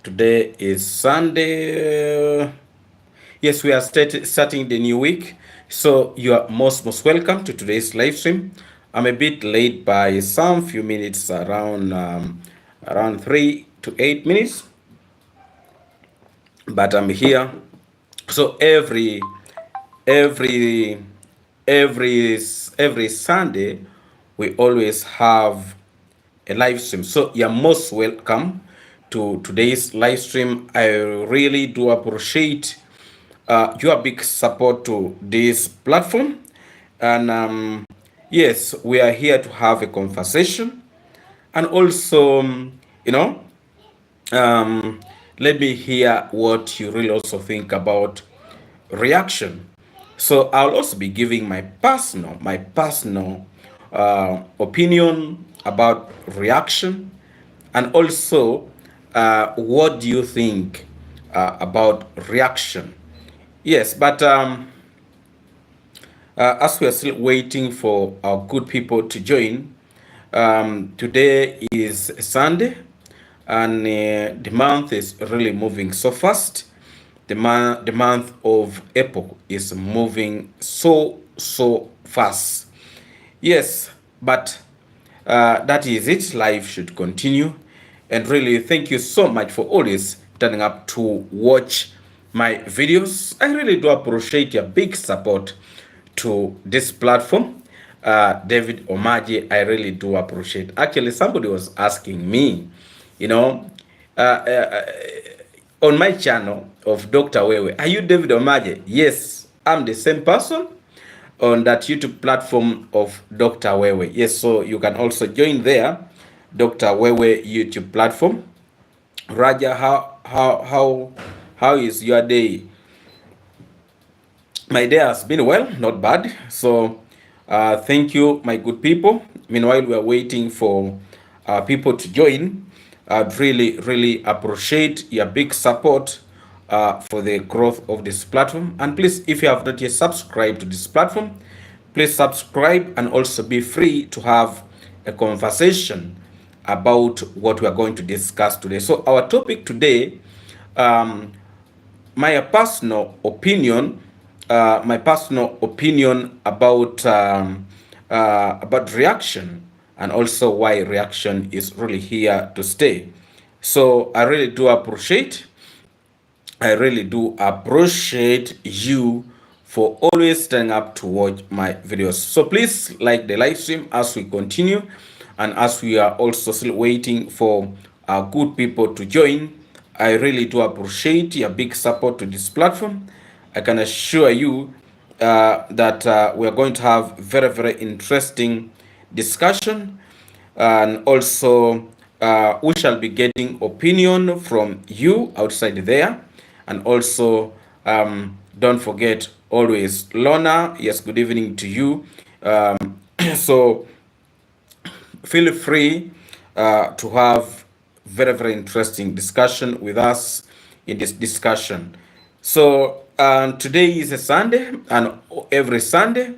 Today is Sunday. Yes, we are starting the new week. So you are most welcome to today's live stream. I'm a bit late by some few minutes, around 3 to 8 minutes, but I'm here. So every every Sunday we always have a live stream. So you're most welcome to today's live stream. I really do appreciate your big support to this platform. And yes, we are here to have a conversation. And also, um, let me hear what you really also think about reaction. So I'll also be giving my personal opinion about reaction, and also what do you think about reaction? Yes, but as we are still waiting for our good people to join, today is Sunday, and the month is really moving so fast. The month of April is moving so fast. Yes, but that is it. Life should continue, and really thank you so much for always turning up to watch my videos. I really do appreciate your big support to this platform. David Omaji, I really do appreciate. Actually, somebody was asking me, you know, uh, uh, on my channel of Dr. Wewe, are you David Omaji? Yes, I'm the same person on that YouTube platform of Dr. Wewe. Yes, so you can also join there, Dr. Wewe YouTube platform. Raja, how is your day? My day has been well, not bad. So thank you, my good people. Meanwhile, we are waiting for people to join. I'd really appreciate your big support for the growth of this platform. And please, if you have not yet subscribed to this platform, please subscribe and also be free to have a conversation about what we are going to discuss today. So our topic today, um, my personal opinion about reaction, and also why reaction is really here to stay. So I really do appreciate you for always standing up to watch my videos. So please like the live stream as we continue, and as we are also still waiting for our good people to join. I really do appreciate your big support to this platform. I can assure you that we are going to have very interesting discussion, and also we shall be getting opinion from you outside there. And also don't forget, always, Lorna, yes, good evening to you. So feel free to have very interesting discussion with us in this discussion. So today is a Sunday, and every Sunday,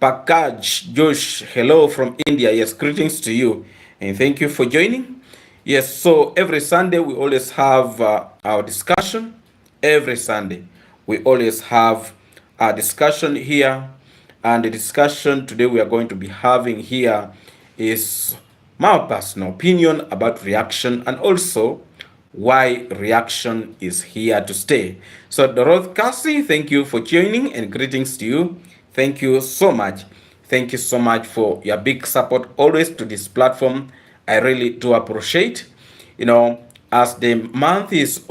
Pakaj Josh, hello from India. Yes, greetings to you, and thank you for joining. Yes, so every Sunday we always have our discussion. Every Sunday we always have a discussion here, and the discussion today we are going to be having here is my personal opinion about reaction, and also why reaction is here to stay. So Doroth Kasi, thank you for joining, and greetings to you. Thank you so much. Thank you so much for your big support always to this platform. I really do appreciate. As the month is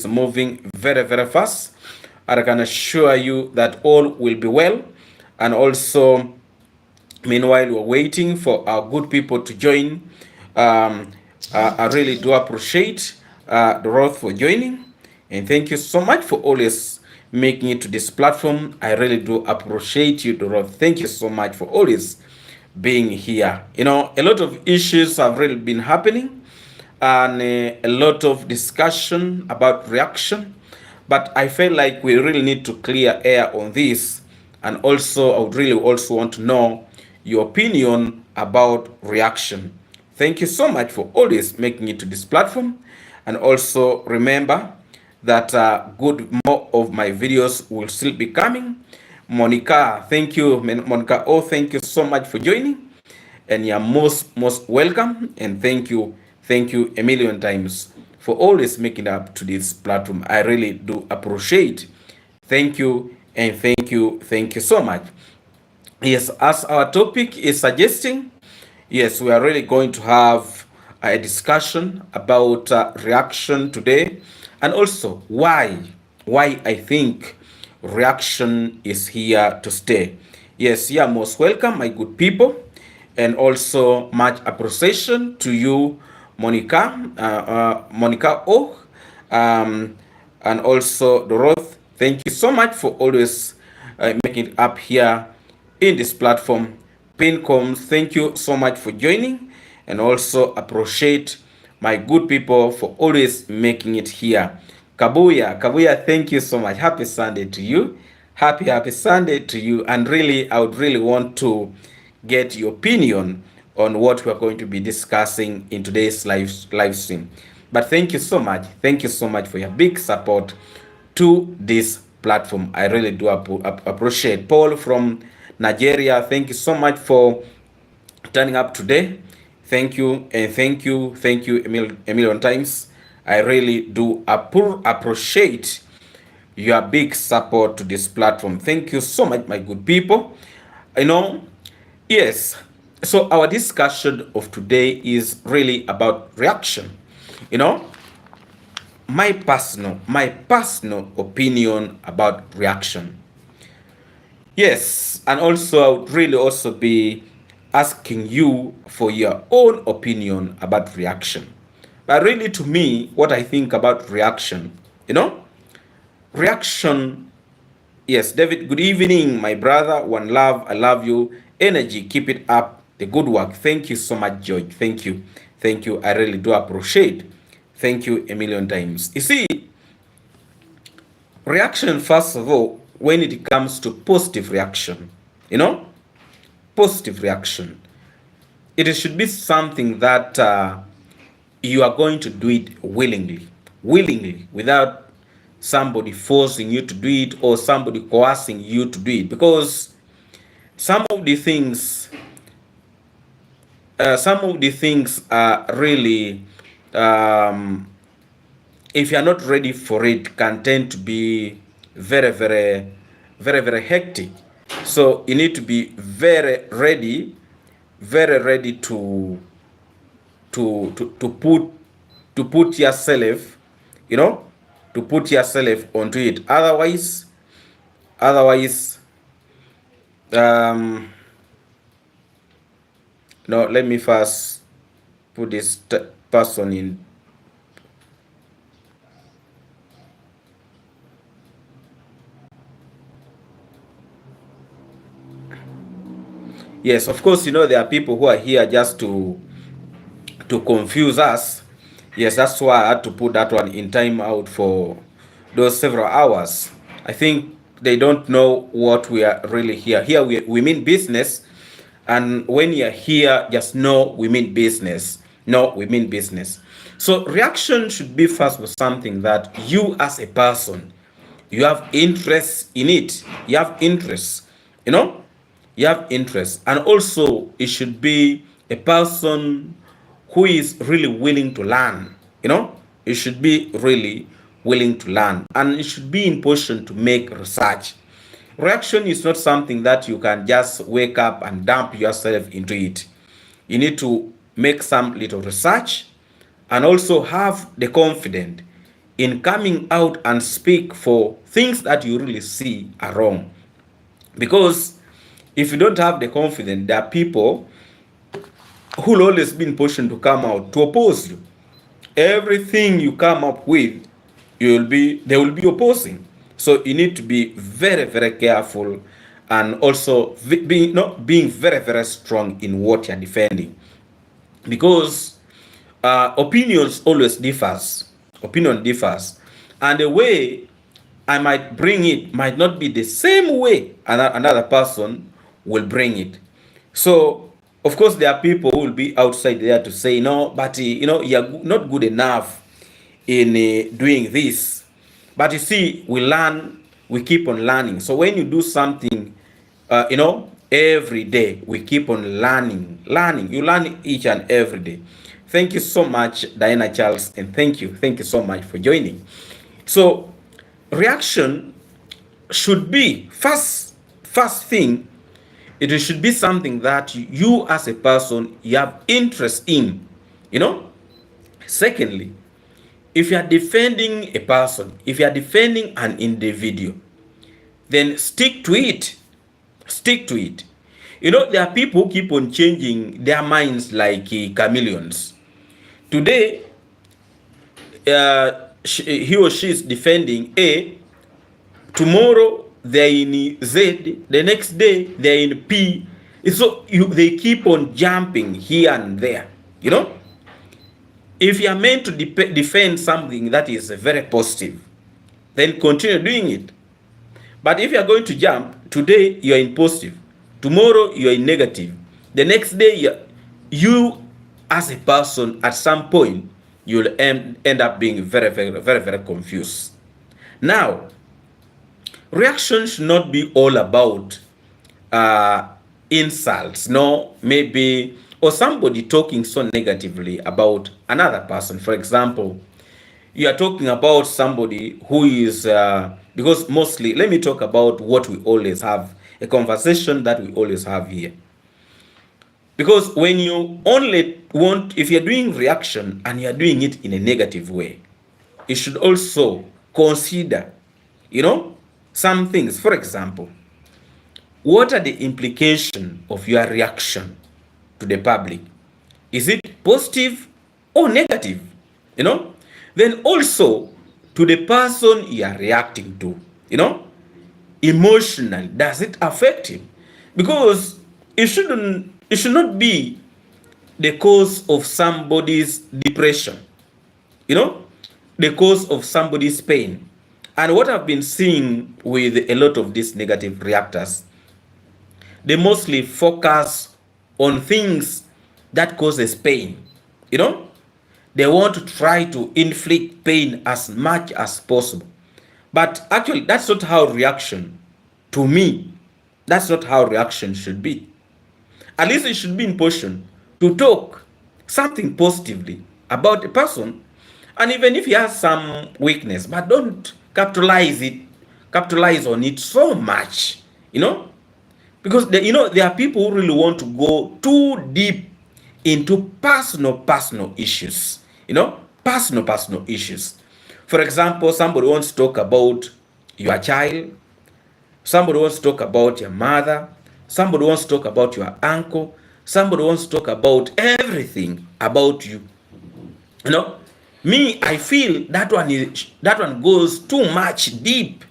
moving very fast. I can assure you that all will be well. And also, meanwhile, we're waiting for our good people to join. I really do appreciate Doroth for joining, and thank you so much for always making it to this platform. I really do appreciate you, Doroth. Thank you so much for always being here. A lot of issues have really been happening, and a lot of discussion about reaction, but I feel like we really need to clear air on this. And also, I would really also want to know your opinion about reaction. Thank you so much for always making it to this platform. And also remember that good more of my videos will still be coming. Monica, thank you. Monica, oh, thank you so much for joining, and you're most welcome. And thank you a million times for always making up to this platform. I really do appreciate. Thank you, and thank you so much. Yes, as our topic is suggesting, yes, we are really going to have a discussion about reaction today, and also why I think reaction is here to stay. Yes, you are most welcome, my good people, and also much appreciation to you, Monica, Monica O, and also Doroth. Thank you so much for always making it up here in this platform. Pincom, thank you so much for joining, and also appreciate my good people for always making it here. Kabuya, thank you so much. Happy Sunday to you. Happy Sunday to you. And really, I would really want to get your opinion on what we're going to be discussing in today's live stream. But thank you so much. Thank you so much for your big support to this platform. I really do appreciate. Paul from Nigeria, thank you so much for turning up today. Thank you, and thank you a million times. I really do appreciate your big support to this platform. Thank you so much, my good people. Yes, so our discussion of today is really about reaction. My personal opinion about reaction. Yes, and also I would really also be asking you for your own opinion about reaction. But really, to me, what I think about reaction, reaction. Yes, David, good evening, my brother. One love, I love you. Energy, keep it up. The good work. Thank you so much, George. Thank you. I really do appreciate. Thank you a million times. You see, reaction, first of all, when it comes to positive reaction, positive reaction, it should be something that you are going to do it willingly, without somebody forcing you to do it or somebody coercing you to do it. Because some of the things are really, if you are not ready for it, can tend to be very hectic. So you need to be very ready to put yourself, to put yourself onto it. Otherwise, no, let me first put this person in. Yes, of course, there are people who are here just to confuse us. Yes, that's why I had to put that one in timeout for those several hours. I think they don't know what we are really here. Here we mean business, and when you're here, just know we mean business. No, we mean business. So reaction should be first for something that you as a person, you have interest in it. You have interest, you have interest, and also it should be a person who is really willing to learn. It should be really willing to learn, and it should be in position to make research. Reaction is not something that you can just wake up and dump yourself into it. You need to make some little research, and also have the confidence in coming out and speak for things that you really see are wrong. Because if you don't have the confidence, there are people who will always be in position to come out to oppose you. Everything you come up with, they will be opposing. So you need to be very careful, and also being very strong in what you're defending. Because opinions always differs. Opinion differs, and the way I might bring it might not be the same way another person will bring it. So of course there are people who will be outside there to say, no, but you're not good enough in doing this. But you see, we learn, we keep on learning. So when you do something, every day, we keep on learning. You learn each and every day. Thank you so much, Diana Charles, and thank you so much for joining. So reaction should be first thing, it should be something that you as a person, you have interest in. Secondly, if you are defending a person, if you are defending an individual, then stick to it. There are people who keep on changing their minds like chameleons. Today, he or she is defending A, tomorrow they're in Z, the next day they're in P. So they keep on jumping here and there. If you are meant to defend something that is very positive, then continue doing it. But if you are going to jump, today you are in positive, tomorrow you are in negative, the next day you as a person, at some point, you'll end up being very, very, very, very confused. Now, reaction should not be all about insults, no, maybe, or somebody talking so negatively about another person. For example, you are talking about somebody who is, because mostly, let me talk about what we always have, a conversation that we always have here. Because when you only want, if you're doing reaction and you're doing it in a negative way, you should also consider, some things. For example, what are the implications of your reaction to the public? Is it positive or negative? Then also to the person you are reacting to, emotionally, does it affect him? Because it should not be the cause of somebody's depression, the cause of somebody's pain. And what I've been seeing with a lot of these negative reactors, they mostly focus on things that causes pain. They want to try to inflict pain as much as possible. But actually, that's not how reaction, to me, that's not how reaction should be. At least it should be in position to talk something positively about a person, and even if he has some weakness, but don't capitalize on it so much, because there are people who really want to go too deep into personal issues, personal issues. For example, somebody wants to talk about your child, somebody wants to talk about your mother, somebody wants to talk about your uncle, somebody wants to talk about everything about you. Me, I feel that one goes too much deep.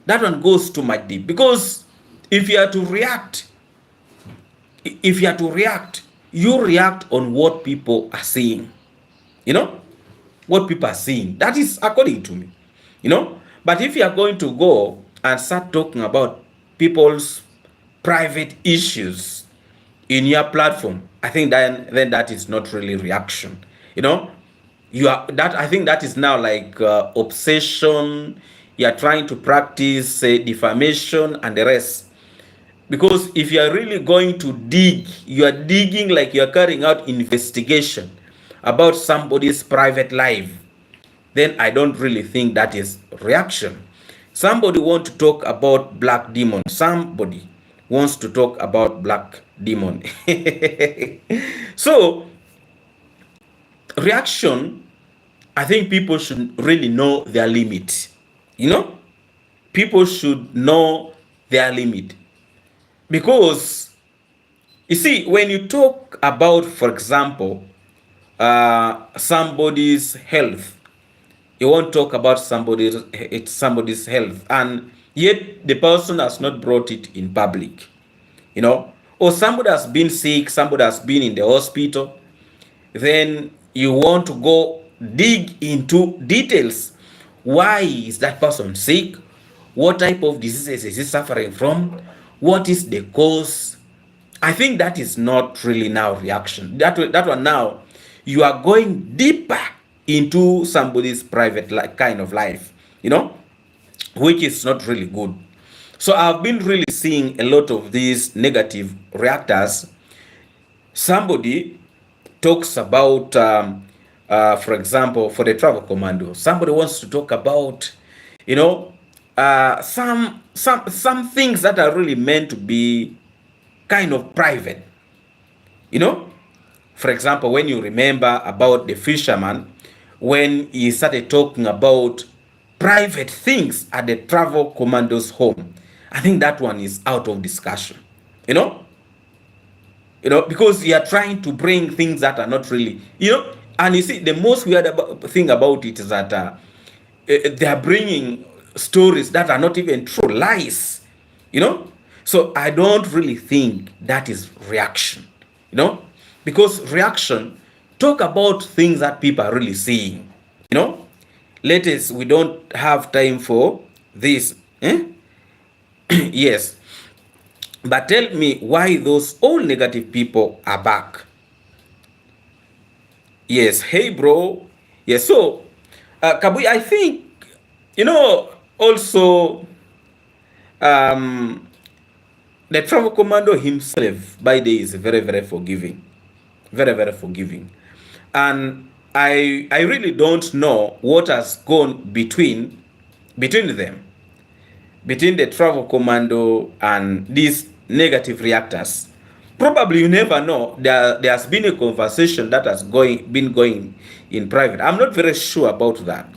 That one goes too much deep, because if you are to react, you react on what people are saying. What people are saying. That is according to me. But if you are going to go and start talking about people's private issues in your platform, I think then that is not really reaction. I think that is now like obsession. You are trying to practice defamation and the rest. Because if you are really going to dig, you are digging like you are carrying out investigation about somebody's private life, then I don't really think that is reaction. Somebody wants to talk about black demon. Somebody wants to talk about black demon. So, reaction, I think people should really know their limit. People should know their limit. Because, you see, when you talk about, for example, somebody's health, you won't talk about somebody's health, and yet the person has not brought it in public, or somebody has been sick, somebody has been in the hospital, then you want to go dig into details. Why is that person sick? What type of diseases is he suffering from? What is the cause? I think that is not really now reaction. That one now, you are going deeper into somebody's private kind of life, which is not really good. So I've been really seeing a lot of these negative reactors. Somebody talks about, for example, for the travel commando, somebody wants to talk about, some things that are really meant to be kind of private. For example, when you remember about the fisherman, when he started talking about private things at the travel commando's home, I think that one is out of discussion. Because you are trying to bring things that are not really, and you see, the most weird thing about it is that they are bringing stories that are not even true, lies. So I don't really think that is reaction. Because reaction talk about things that people are really seeing. Latest, we don't have time for this. Yes, but tell me why those all negative people are back. Yes, hey bro. Yes, so Kabui, I think also the travel commando himself by day is very, very forgiving. Very, very forgiving. And I really don't know what has gone between them, between the travel commando and these negative reactors. Probably you never know. There has been a conversation that has been going in private. I'm not very sure about that.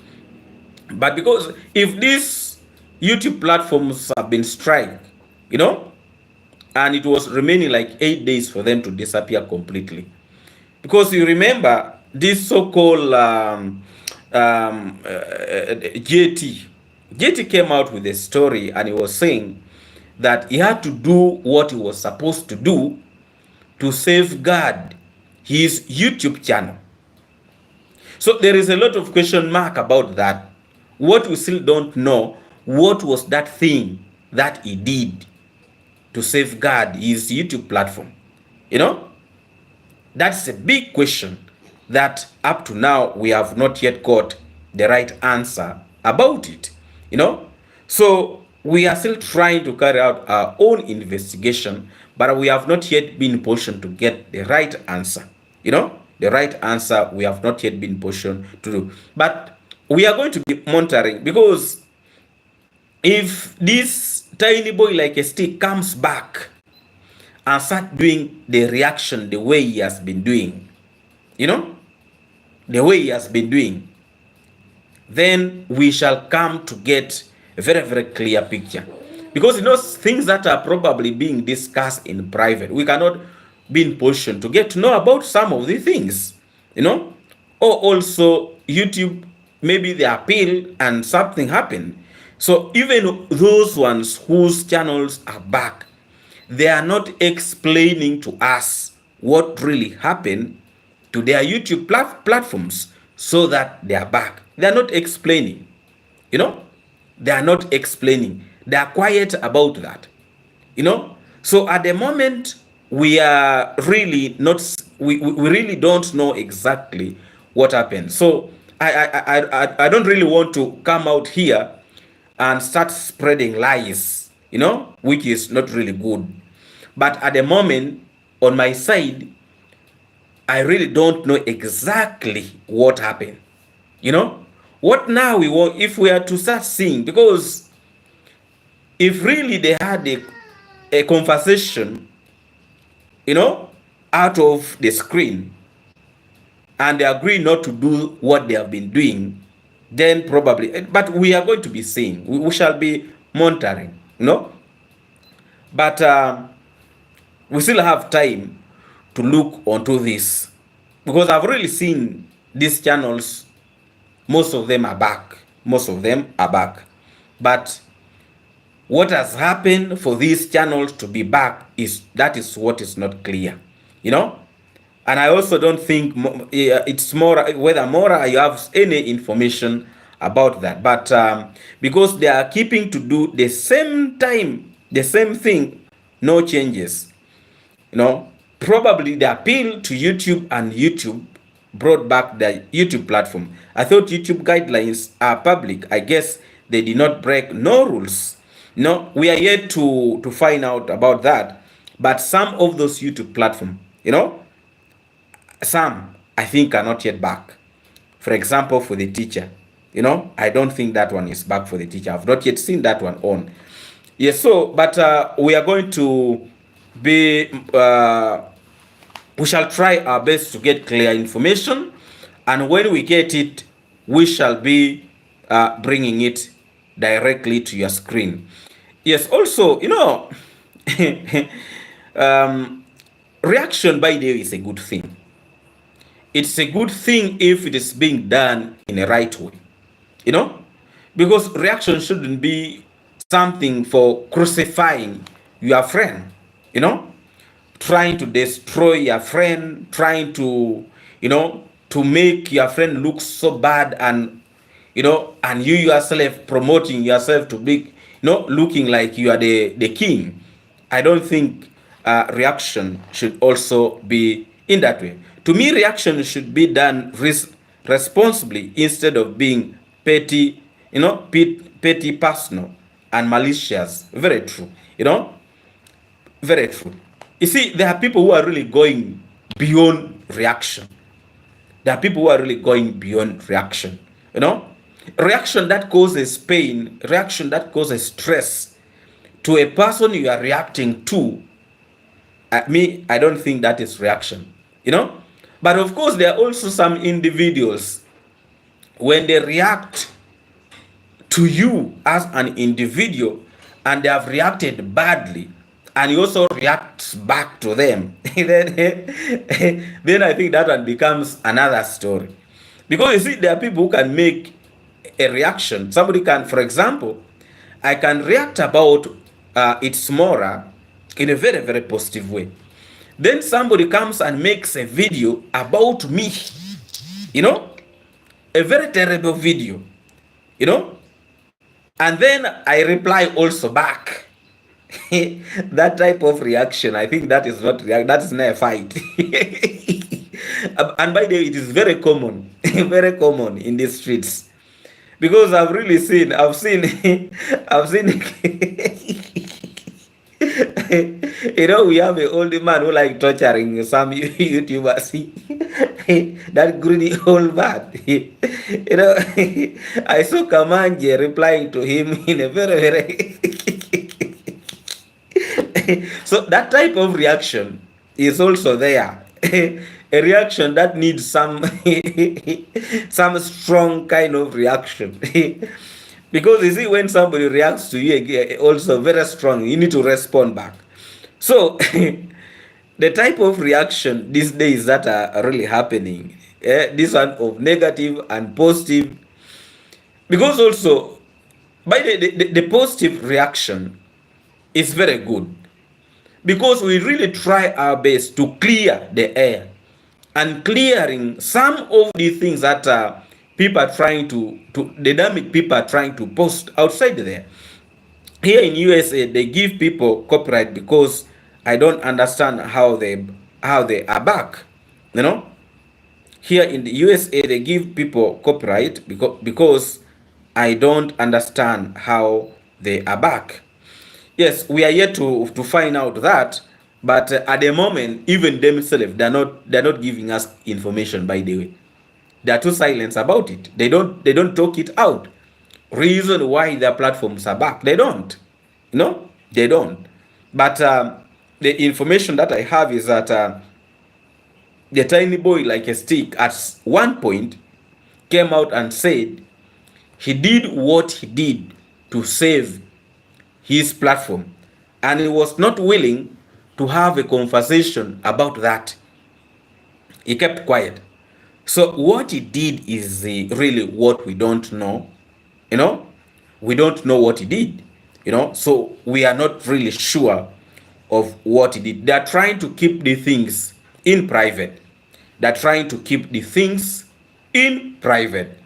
But because if these YouTube platforms have been strike, and it was remaining like 8 days for them to disappear completely. Because you remember this so-called JT came out with a story, and he was saying that he had to do what he was supposed to do to safeguard his YouTube channel. So there is a lot of question mark about that. What we still don't know, what was that thing that he did to safeguard his YouTube platform? That's a big question that up to now we have not yet got the right answer about it. So we are still trying to carry out our own investigation, but we have not yet been in position to get the right answer. The right answer we have not yet been in position to do. But we are going to be monitoring, because if this tiny boy like a stick comes back and start doing the reaction the way he has been doing, then we shall come to get a very, very clear picture. Because things that are probably being discussed in private, we cannot be in position to get to know about some of the things, or also YouTube, maybe they appeal and something happened. So even those ones whose channels are back, they are not explaining to us what really happened to their YouTube platforms so that they are back. They are not explaining. They are not explaining. They are quiet about that. So at the moment, we are really not, we really don't know exactly what happened. So I don't really want to come out here and start spreading lies, which is not really good. But at the moment, on my side, I really don't know exactly what happened. What now we want, if we are to start seeing, because if really they had a conversation, out of the screen, and they agree not to do what they have been doing, then probably, but we are going to be seeing, we shall be monitoring, but we still have time to look onto this, because I've really seen these channels, most of them are back, but what has happened for these channels to be back is what is not clear, and I also don't think it's more whether Mora you have any information about that, but because they are keeping to do the same thing, no changes, probably they appeal to YouTube, and YouTube brought back the YouTube platform. I thought YouTube guidelines are public. I guess they did not break no rules. No, we are yet to find out about that. But some of those YouTube platform, some I think are not yet back. For example, for the teacher, I don't think that one is back for the teacher. I've not yet seen that one on. Yes, so but we are going to be we shall try our best to get clear information, and when we get it, we shall be bringing it directly to your screen. Yes, also, reaction, by the way, is a good thing. It's a good thing if it is being done in a right way, because reaction shouldn't be something for crucifying your friend, trying to destroy your friend, trying to, to make your friend look so bad, and, and you yourself promoting yourself to be, looking like you are the king. I don't think reaction should also be in that way. To me, reaction should be done responsibly instead of being petty, petty, personal, and malicious. Very true, very true. You see, there are people who are really going beyond reaction. There are people who are really going beyond reaction, reaction that causes pain, reaction that causes stress to a person you are reacting to. I don't think that is reaction, But of course, there are also some individuals, when they react to you as an individual and they have reacted badly, and you also react back to them, then I think that one becomes another story. Because you see, there are people who can make a reaction. Somebody can, for example, I can react about its mora in a very, very positive way. Then somebody comes and makes a video about me, a very terrible video, and then I reply also back. That type of reaction, I think that is not that is not a fight. And by the way, it is very common, very common in the streets, because I've seen we have an old man who like torturing some YouTubers. That greedy old man. I saw Kamanje replying to him in a very, very so that type of reaction is also there. A reaction that needs some some strong kind of reaction. Because you see, when somebody reacts to you also very strong, you need to respond back. So the type of reaction these days that are really happening, this one of negative and positive, because also by the positive reaction is very good, because we really try our best to clear the air, and clearing some of the things that people are trying to the damage people are trying to post outside there. Here in USA, they give people copyright because I don't understand how they are back. Here in the USA, they give people copyright because I don't understand how they are back. Yes, we are yet to find out that, but at the moment, even themselves, they're not giving us information. By the way, they are too silent about it. They don't talk it out. Reason why their platforms are back, they don't. They don't. But the information that I have is that the tiny boy like a stick at one point came out and said he did what he did to save his platform, and he was not willing to have a conversation about that. He kept quiet. So what he did is really what we don't know. We don't know what he did. So we are not really sure of what he did. They are trying to keep the things in private. They're trying to keep the things in private.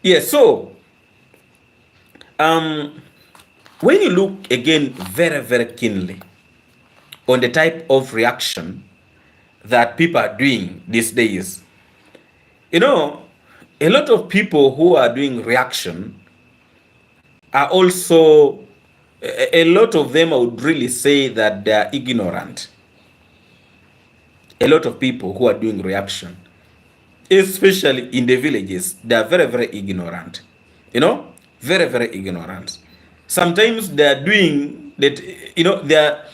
Yes, so when you look again very, very keenly on the type of reaction that people are doing these days, You know, a lot of people who are doing reaction are also, a lot of them, I would really say that they are ignorant. A lot of people who are doing reaction, especially in the villages, they are very, very ignorant. You know, very, very ignorant. Sometimes they are doing that, you know, they are,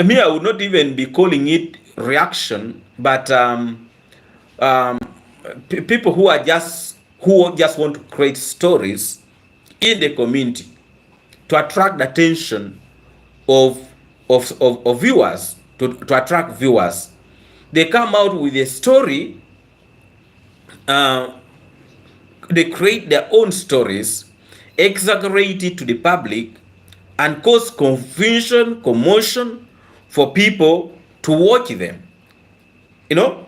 me, I would not even be calling it reaction, but people who just want to create stories in the community to attract the attention of viewers, to attract viewers. They come out with a story, they create their own stories, exaggerate it to the public, and cause confusion, commotion for people to watch them. You know,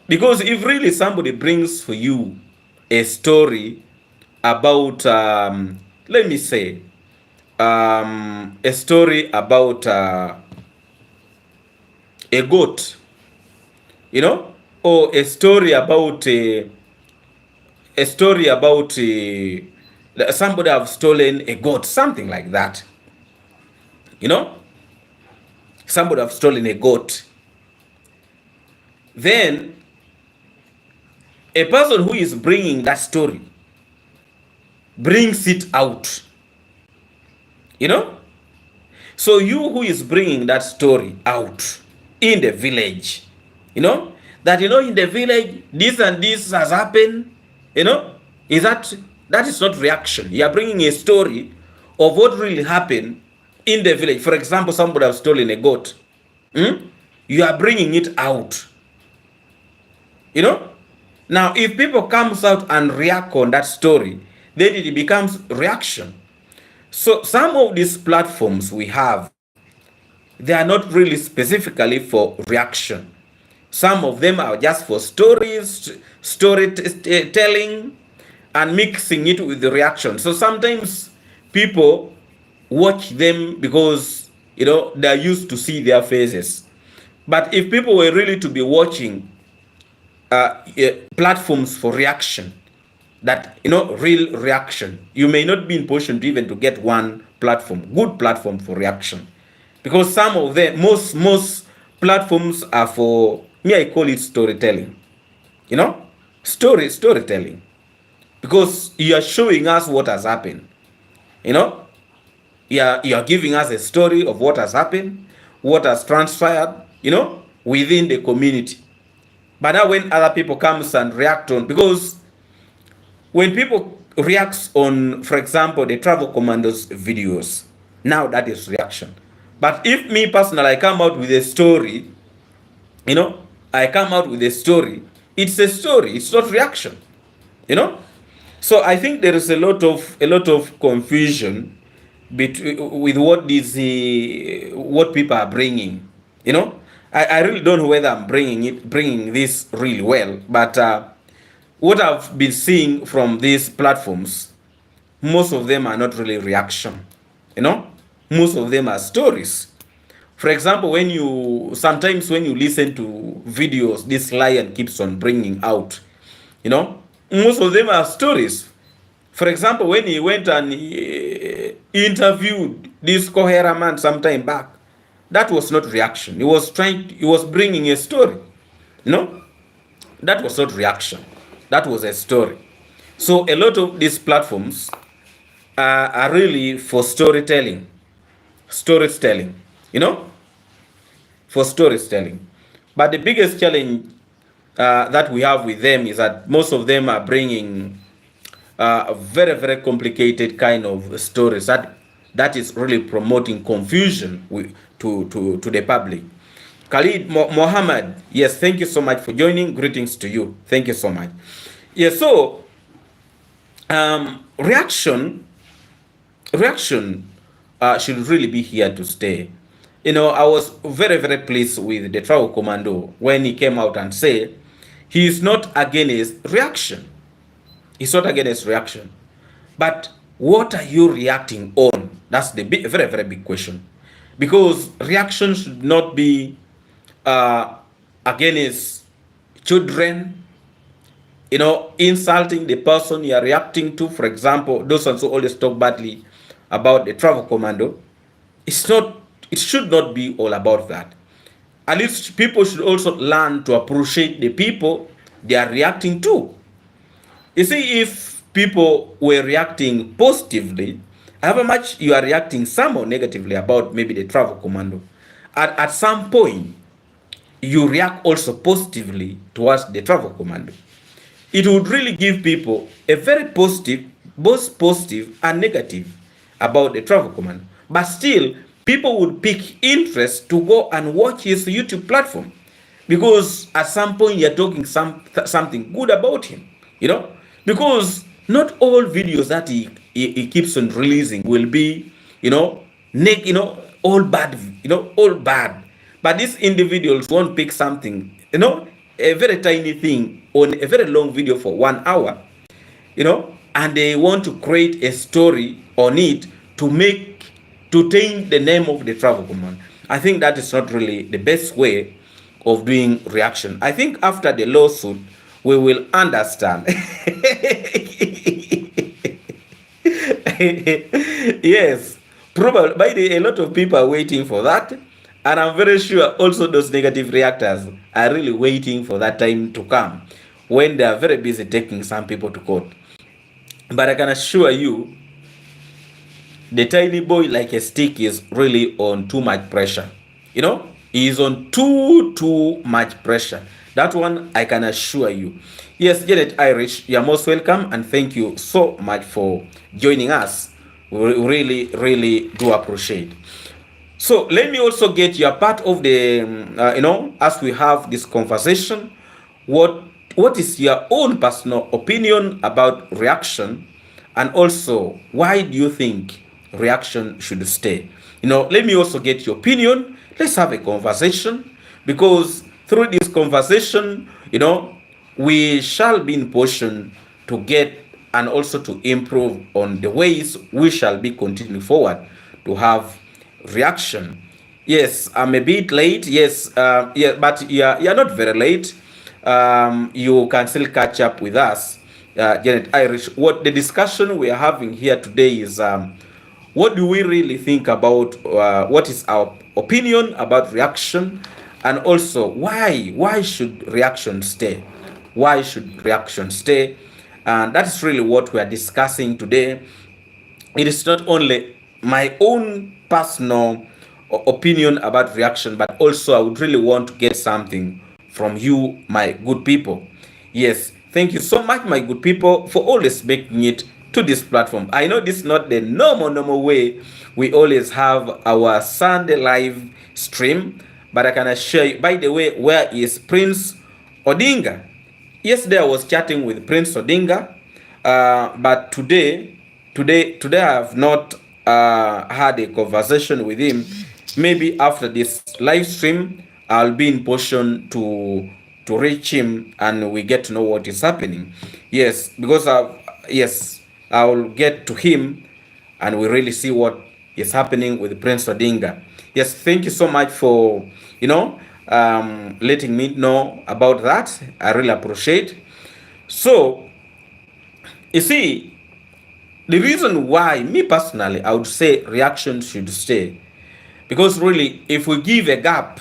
because if really somebody brings for you a story about, let me say, a story about a goat, you know, or a story about somebody have stolen a goat, something like that. You know, somebody have stolen a goat. Then a person who is bringing that story brings it out. You know, so you who is bringing that story out in the village, you know, that, you know, in the village this and this has happened, you know, that is not reaction. You are bringing a story of what really happened in the village. For example, somebody has stolen a goat. You are bringing it out. You know, now if people comes out and react on that story, then it becomes reaction. So some of these platforms we have, they are not really specifically for reaction. Some of them are just for stories, storytelling, and mixing it with the reaction. So sometimes people watch them because, you know, they are used to see their faces. But if people were really to be watching platforms for reaction, that, you know, real reaction, you may not be in position to even to get one platform, good platform for reaction, because some of them, most platforms are for me, I call it storytelling. You know, storytelling, because you are showing us what has happened. You know, you are giving us a story of what has happened, what has transpired, you know, within the community. But now when other people comes and react on, because when people react on, for example, the travel commandos videos, now that is reaction. But if me personally, I come out with a story, you know, I come out with a story, it's a story, it's not reaction, you know. So I think there is a lot of confusion between with what what people are bringing, you know. I really don't know whether I'm bringing this really well, but what I've been seeing from these platforms, most of them are not really reaction, you know. Most of them are stories. For example, sometimes when you listen to videos this lion keeps on bringing out, you know, most of them are stories. For example, when he went and interviewed this Kohera man some time back, that was not reaction. He was bringing a story, you know. That was not reaction. That was a story. So a lot of these platforms are really for storytelling, you know, for storytelling. But the biggest challenge that we have with them is that most of them are bringing very, very complicated kind of stories that is really promoting confusion to the public. Khalid Mohammed, yes, thank you so much for joining. Greetings to you. Thank you so much. Yes, so reaction should really be here to stay. You know, I was very, very pleased with the travel commando when he came out and said he is not against reaction. He's not against reaction. But what are you reacting on? That's the very, very big question. Because reaction should not be against children, insulting the person you are reacting to. For example, those ones who always talk badly about the travel commando. It should not be all about that. At least people should also learn to appreciate the people they are reacting to. You see, if people were reacting positively, however much you are reacting somehow negatively about maybe the travel commando, at some point you react also positively towards the travel commando. It would really give people a very positive, both positive and negative about the travel commando. But still, people would pick interest to go and watch his YouTube platform because at some point you're talking something good about him, because not all videos that he keeps on releasing will be, all bad, all bad. But these individuals won't pick something, a very tiny thing on a very long video for 1 hour, and they want to create a story on it to taint the name of the travel command. I think that is not really the best way of doing reaction. I think after the lawsuit, we will understand. Yes, probably. By the way, a lot of people are waiting for that, and I'm very sure also those negative reactors are really waiting for that time to come when they are very busy taking some people to court. But I can assure you, the tiny boy like a stick is really on too much pressure. He is on too much pressure. That one I can assure you. Yes, Janet Irish, you're most welcome, and thank you so much for joining us. We really do appreciate. So let me also get your part of the, as we have this conversation, what is your own personal opinion about reaction, and also why do you think reaction should stay? Let me also get your opinion. Let's have a conversation, because through this conversation, we shall be in position to get and also to improve on the ways we shall be continuing forward to have reaction. Yes, I'm a bit late. Yes, yeah, but you're not very late. You can still catch up with us, Janet Irish. What the discussion we are having here today is, what do we really think about, what is our opinion about reaction, and also why should reaction stay? Why should reaction stay? And that's really what we are discussing today. It is not only my own personal opinion about reaction, but also I would really want to get something from you, my good people. Yes, thank you so much, my good people, for always making it to this platform. I know this is not the normal way we always have our Sunday live stream, but I can assure you. By the way, where is Prince Odinga? Yesterday I was chatting with Prince Odinga, but today I have not had a conversation with him. Maybe after this live stream, I'll be in position to reach him and we get to know what is happening. Yes, because I'll get to him and we really see what is happening with Prince Odinga. Yes, thank you so much for letting me know about that. I really appreciate. So you see, the reason why, me personally, I would say reaction should stay, because really, if we give a gap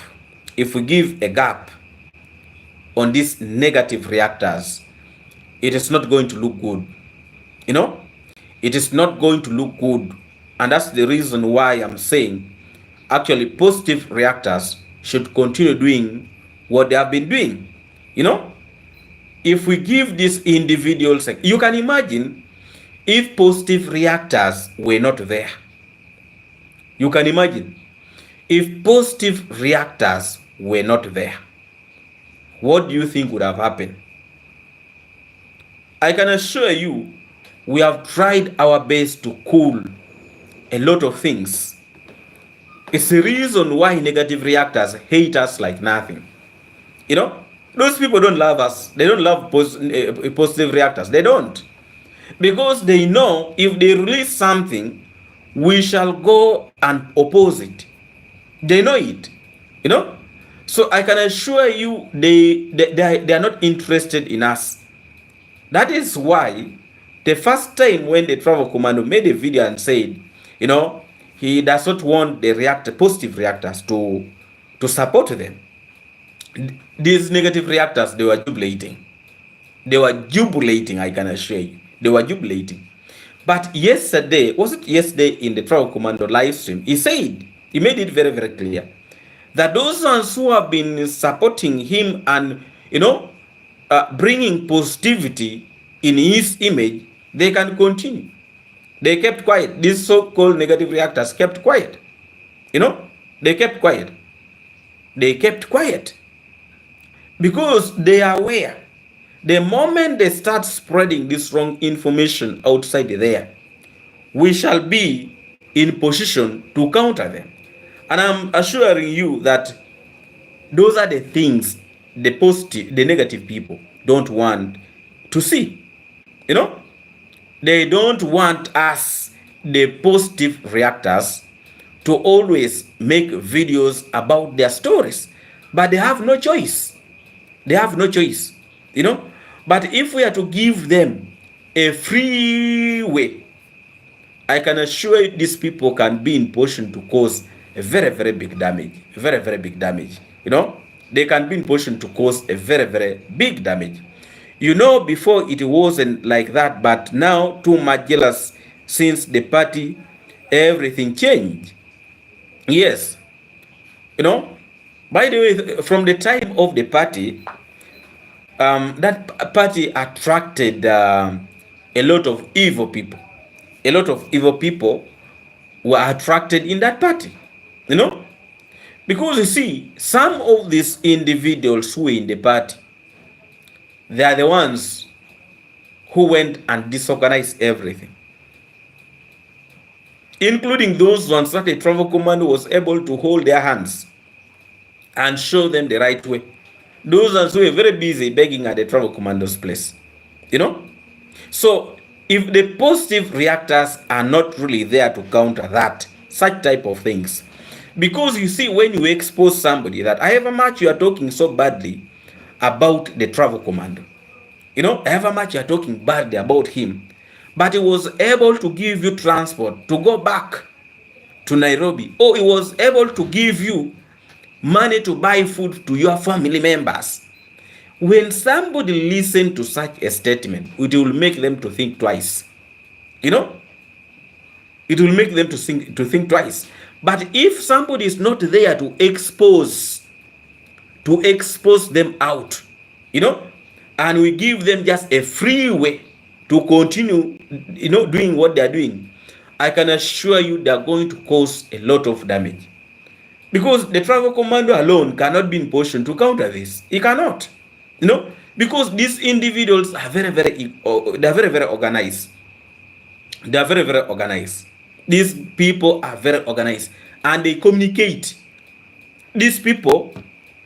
on these negative reactors, it is not going to look good. It is not going to look good, and that's the reason why I'm saying actually positive reactors should continue doing what they have been doing. If we give these individuals, you can imagine if positive reactors were not there. You can imagine if positive reactors were not there, what do you think would have happened? I can assure you, we have tried our best to cool a lot of things. It's the reason why negative reactors hate us like nothing. Those people don't love us. They don't love positive reactors. They don't. Because they know if they release something, we shall go and oppose it. They know it. So I can assure you, they are not interested in us. That is why the first time when the travel commando made a video and said, you know, he does not want the positive reactors to support them. These negative reactors, they were jubilating. They were jubilating, I can assure you. They were jubilating. But yesterday, was it yesterday in the travel commando live stream, he said, he made it very, very clear that those ones who have been supporting him and, bringing positivity in his image, they can continue. They kept quiet. These so-called negative reactors kept quiet. They kept quiet. They kept quiet because they are aware. The moment they start spreading this wrong information outside there, we shall be in position to counter them. And I'm assuring you that those are the things the negative people don't want to see. They don't want us, the positive reactors, to always make videos about their stories. But they have no choice. They have no choice. But if we are to give them a free way, I can assure you these people can be in position to cause a very, very big damage. Very, very big damage. They can be in position to cause a very, very big damage. Before it wasn't like that, but now too much jealous since the party, everything changed. Yes. By the way, from the time of the party, that party attracted a lot of evil people. A lot of evil people were attracted in that party. Because you see, some of these individuals who were in the party, they are the ones who went and disorganized everything, including those ones that the travel commando was able to hold their hands and show them the right way. Those ones who were very busy begging at the travel commando's place. So if the positive reactors are not really there to counter that, such type of things, because you see, when you expose somebody that however much you are talking so badly about the travel commando, however much you are talking badly about him, but he was able to give you transport to go back to Nairobi, or he was able to give you money to buy food to your family members. When somebody listens to such a statement, it will make them to think twice. It will make them to think twice. But if somebody is not there to expose them out, and we give them just a free way to continue, doing what they are doing, I can assure you they are going to cause a lot of damage. Because the travel commando alone cannot be in position to counter this. He cannot. Because these individuals are very, very organized. They are very, very organized. These people are very organized and they communicate. These people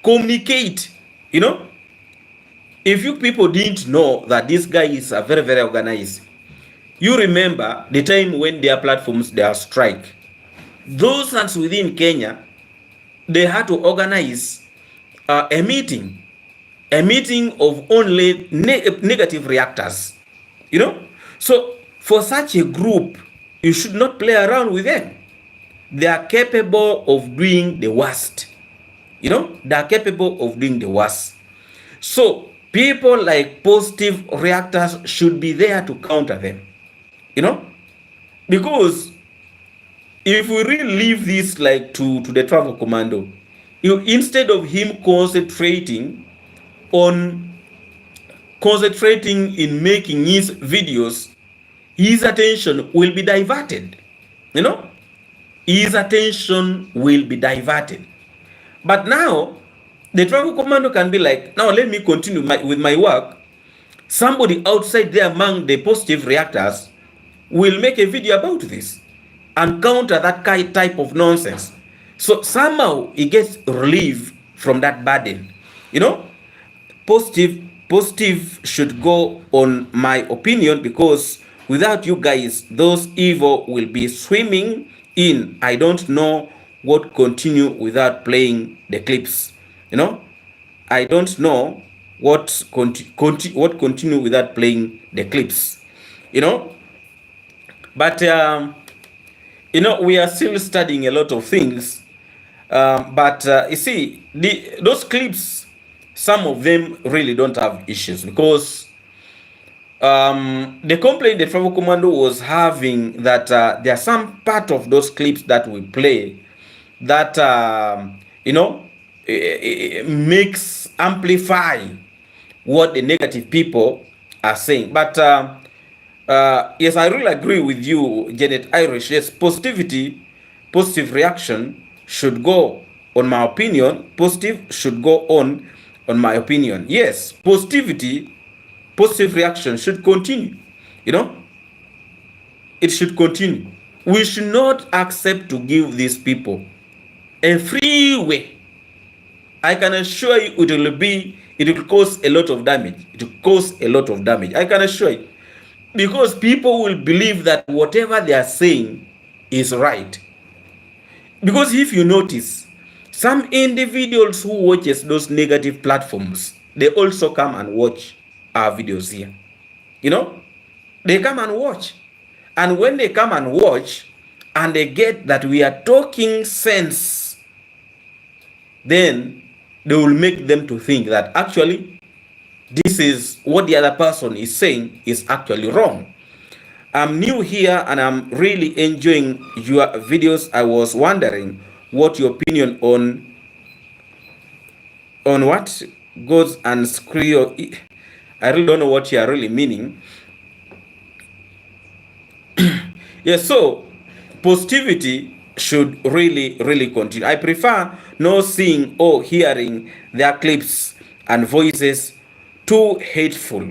communicate. If you people didn't know that this guy is a very, very organized, you remember the time when their platforms, they are strike. Those ones within Kenya, they had to organize a meeting of only negative reactors. So for such a group, you should not play around with them. They are capable of doing the worst. They are capable of doing the worst. So people like positive reactors should be there to counter them. Because if we really leave this like to the travel commando, instead of him concentrating in making his videos, his attention will be diverted. His attention will be diverted. But now the travel commando can be like, now let me continue with my work. Somebody outside there among the positive reactors will make a video about this and counter that type of nonsense. So somehow he gets relief from that burden. Positive should go on my opinion, because without you guys, those evil will be swimming in. I don't know what continue without playing the clips. I don't know what continue without playing the clips, you know. But you know, we are still studying a lot of things. But you see, those clips, some of them really don't have issues, because the complaint the travel commando was having, that there are some part of those clips that we play that you know, makes amplify what the negative people are saying. But yes, I really agree with you, Janet Irish. Yes, positive reaction should go on my opinion. Positive should go on my opinion. Yes, positive reaction should continue. You know, it should continue. We should not accept to give these people a free way. I can assure you it will cause a lot of damage. It will cause a lot of damage. I can assure you. Because people will believe that whatever they are saying is right. Because if you notice, some individuals who watches those negative platforms, they also come and watch our videos here. You know, they come and watch. And when they come and watch, and they get that we are talking sense, then they will make them to think that actually this is what the other person is saying is actually wrong. I'm new here and I'm really enjoying your videos. I was wondering what your opinion on what goes and screw. I really don't know what you are really meaning. Yes, so positivity should really continue. I prefer no seeing or hearing their clips and voices too hateful.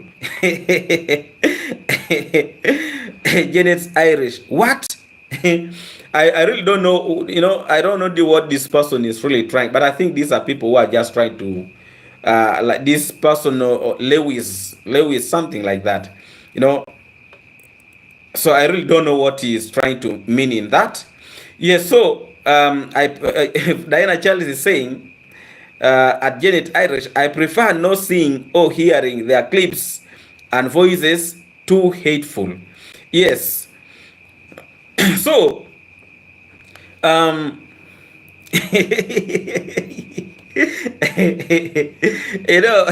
Janet's Irish. What? I really don't know. You know, I don't know what this person is really trying. But I think these are people who are just trying to, like this person or Lewis, something like that. You know. So I really don't know what he is trying to mean in that. Yes. So Diana Charles is saying, at Janet Irish, I prefer not seeing or hearing their clips and voices too hateful. Yes. So you know,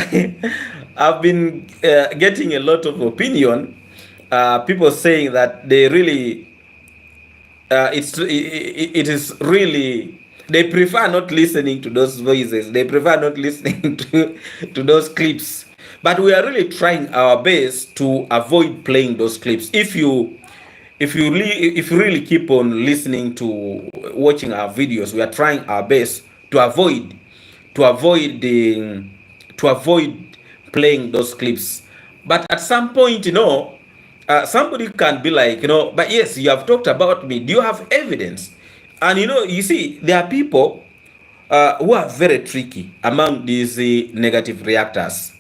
I've been getting a lot of opinion, people saying that they really it is really, they prefer not listening to those voices, they prefer not listening to those clips. But we are really trying our best to avoid playing those clips. If you really keep on listening to watching our videos, we are trying our best to avoid playing those clips. But at some point, you know, somebody can be like, you know, but yes, you have talked about me, do you have evidence? And you know, you see, there are people who are very tricky among these negative reactors.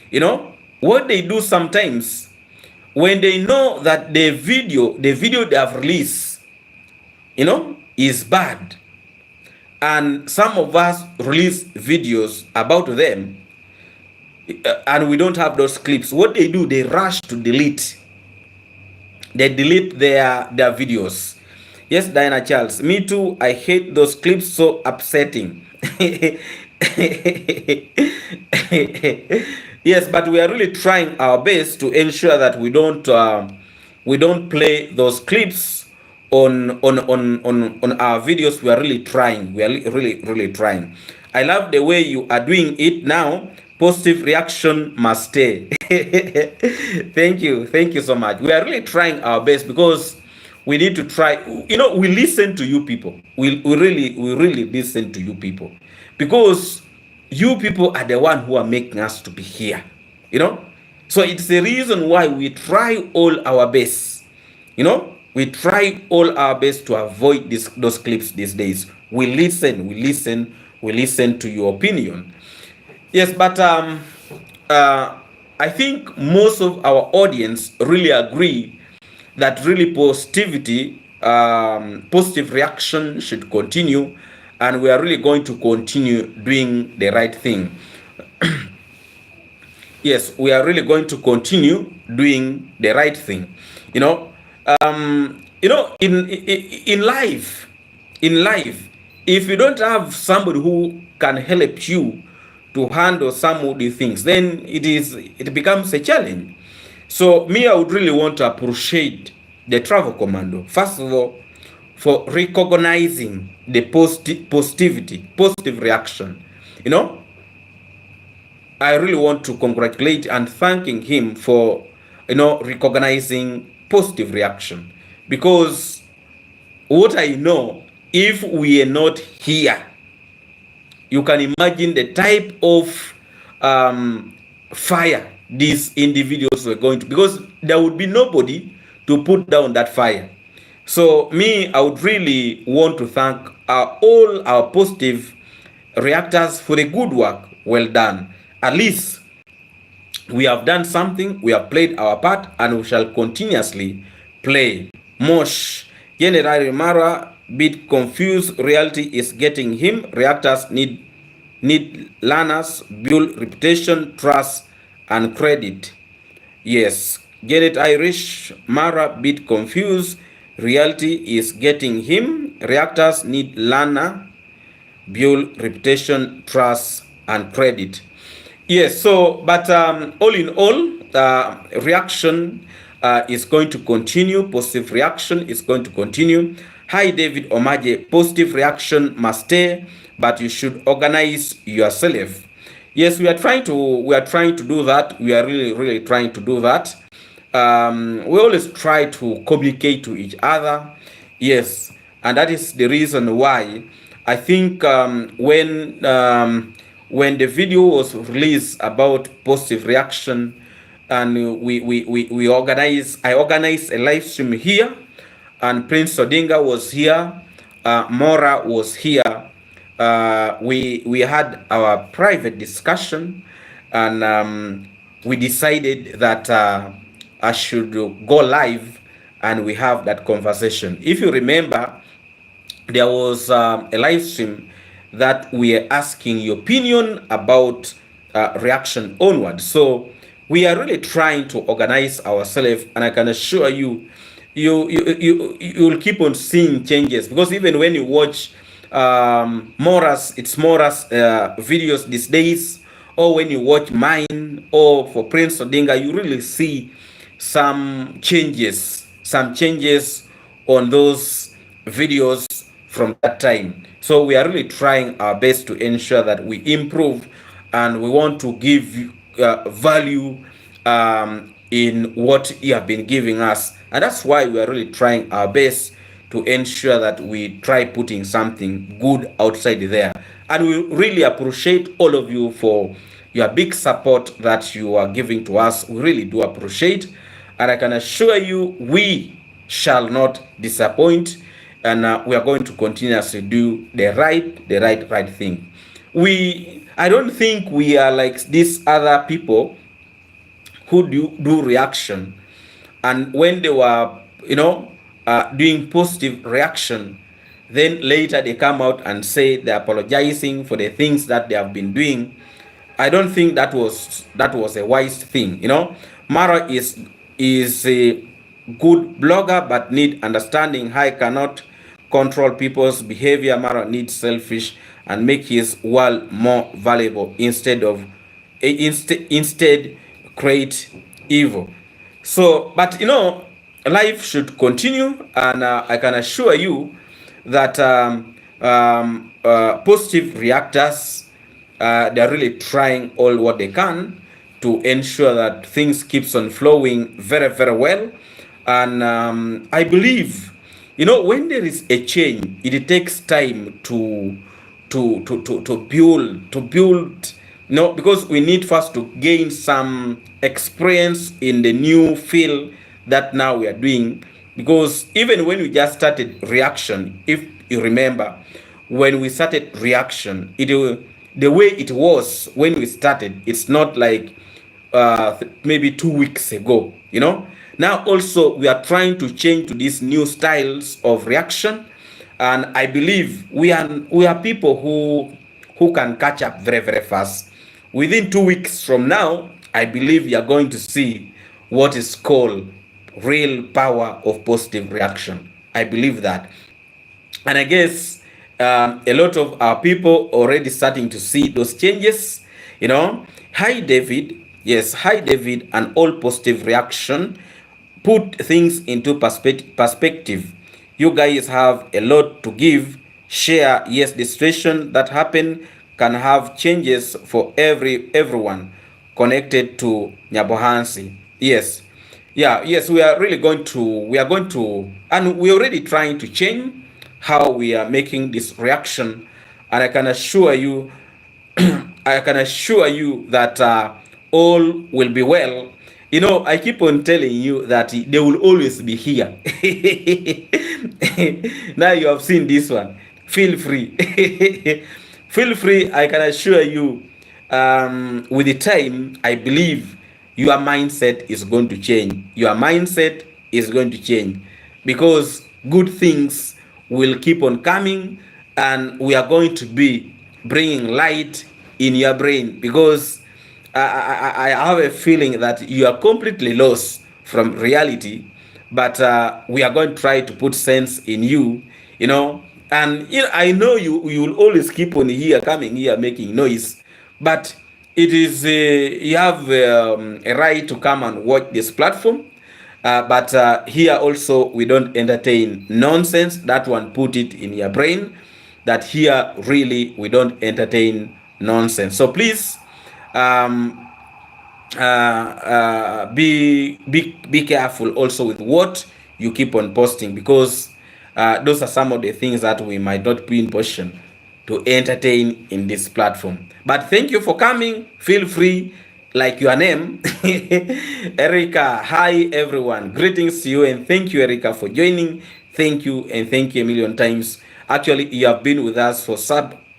You know, what they do sometimes, when they know that the video they have released, you know, is bad, and some of us release videos about them, and we don't have those clips, what they do, they rush to delete. They delete their videos. Yes, Diana Charles, me too, I hate those clips, so upsetting. Yes, but we are really trying our best to ensure that we don't play those clips on our videos. We are really trying. We are really trying. I love the way you are doing it now. Positive reaction must stay. Thank you so much. We are really trying our best, because we need to try. You know, we listen to you people. We really listen to you people, because you people are the one who are making us to be here, you know. So it's the reason why we try all our best, you know, we try all our best to avoid those clips these days. We listen to your opinion. Yes, but I think most of our audience really agree that really positive reaction should continue, and we are really going to continue doing the right thing. yes, we are really going to continue doing the right thing. You know, in life, if you don't have somebody who can help you to handle some of the things, then it becomes a challenge. So me, I would really want to appreciate the travel commando, first of all, for recognizing the positive reaction. You know, I really want to congratulate and thanking him for, recognizing positive reaction, because what I know, if we are not here, you can imagine the type of fire these individuals were going to, because there would be nobody to put down that fire. So me, I would really want to thank all our positive reactors for the good work well done. At least we have done something, we have played our part, and we shall continuously play. Mosh, General Mara, bit confused, reality is getting him. Reactors need learners, build reputation, trust, and credit. Yes, Janet Irish, Mara bit confused, reality is getting him. Reactors need learner, build reputation, trust, and credit. Yes, so, but all in all, reaction is going to continue. Positive reaction is going to continue. Hi, David Omaje. Positive reaction must stay, but you should organize yourself. Yes, we are trying to do that. We are really trying to do that. We always try to communicate to each other. Yes, and that is the reason why I think when the video was released about positive reaction, and I organized a live stream here, and Prince Odinga was here, Mora was here. We had our private discussion, and we decided that I should go live and we have that conversation. If you remember, there was a live stream that we are asking your opinion about reaction onward. So we are really trying to organize ourselves, and I can assure you, you'll keep on seeing changes, because even when you watch Mora's videos these days, or when you watch mine, or for Prince Odinga, you really see some changes on those videos from that time. So we are really trying our best to ensure that we improve, and we want to give value in what you have been giving us, and that's why we are really trying our best to ensure that we try putting something good outside there. And we really appreciate all of you for your big support that you are giving to us. We really do appreciate, and I can assure you we shall not disappoint, and we are going to continuously do the right thing. I don't think we are like these other people who do reaction, and when they were doing positive reaction, then later they come out and say they're apologizing for the things that they have been doing. I don't think that was a wise thing. Mara is a good blogger, but need understanding. I cannot control people's behavior. Mara needs selfish and make his world more valuable instead create evil. So, but life should continue, and I can assure you that positive reactors, they're really trying all what they can to ensure that things keeps on flowing very well. And I believe, when there is a change, it takes time to build, because we need first to gain some experience in the new field that now we are doing. Because even when we just started reaction, if you remember, when we started reaction, the way it was when we started, it's not like maybe 2 weeks ago. Now also we are trying to change to these new styles of reaction, and I believe we are people who can catch up very fast. Within 2 weeks from now, I believe you are going to see what is called real power of positive reaction. I believe that. And I guess a lot of our people already starting to see those changes. Hi David. Yes, hi David. And all positive reaction put things into perspective. You guys have a lot to give. Share. Yes, the situation that happened can have changes for everyone connected to Nyabohansi. Yes. Yeah, yes, we are going to, and we're already trying to change how we are making this reaction. And I can assure you, I can assure you that all will be well. I keep on telling you that they will always be here. Now you have seen this one. Feel free. Feel free. I can assure you, with the time, I believe your mindset is going to change. Your mindset is going to change because good things will keep on coming, and we are going to be bringing light in your brain because I have a feeling that you are completely lost from reality, but we are going to try to put sense in you, and I know you will always keep on here, coming here, making noise, but it is you have a right to come and watch this platform. But here also we don't entertain nonsense. That one, put it in your brain, that here really we don't entertain nonsense. So please, be careful also with what you keep on posting, because those are some of the things that we might not be in position to entertain in this platform. But thank you for coming. Feel free, like your name. Erica, hi everyone, greetings to you, and thank you, Erica, for joining. Thank you, and thank you a million times. Actually, you have been with us for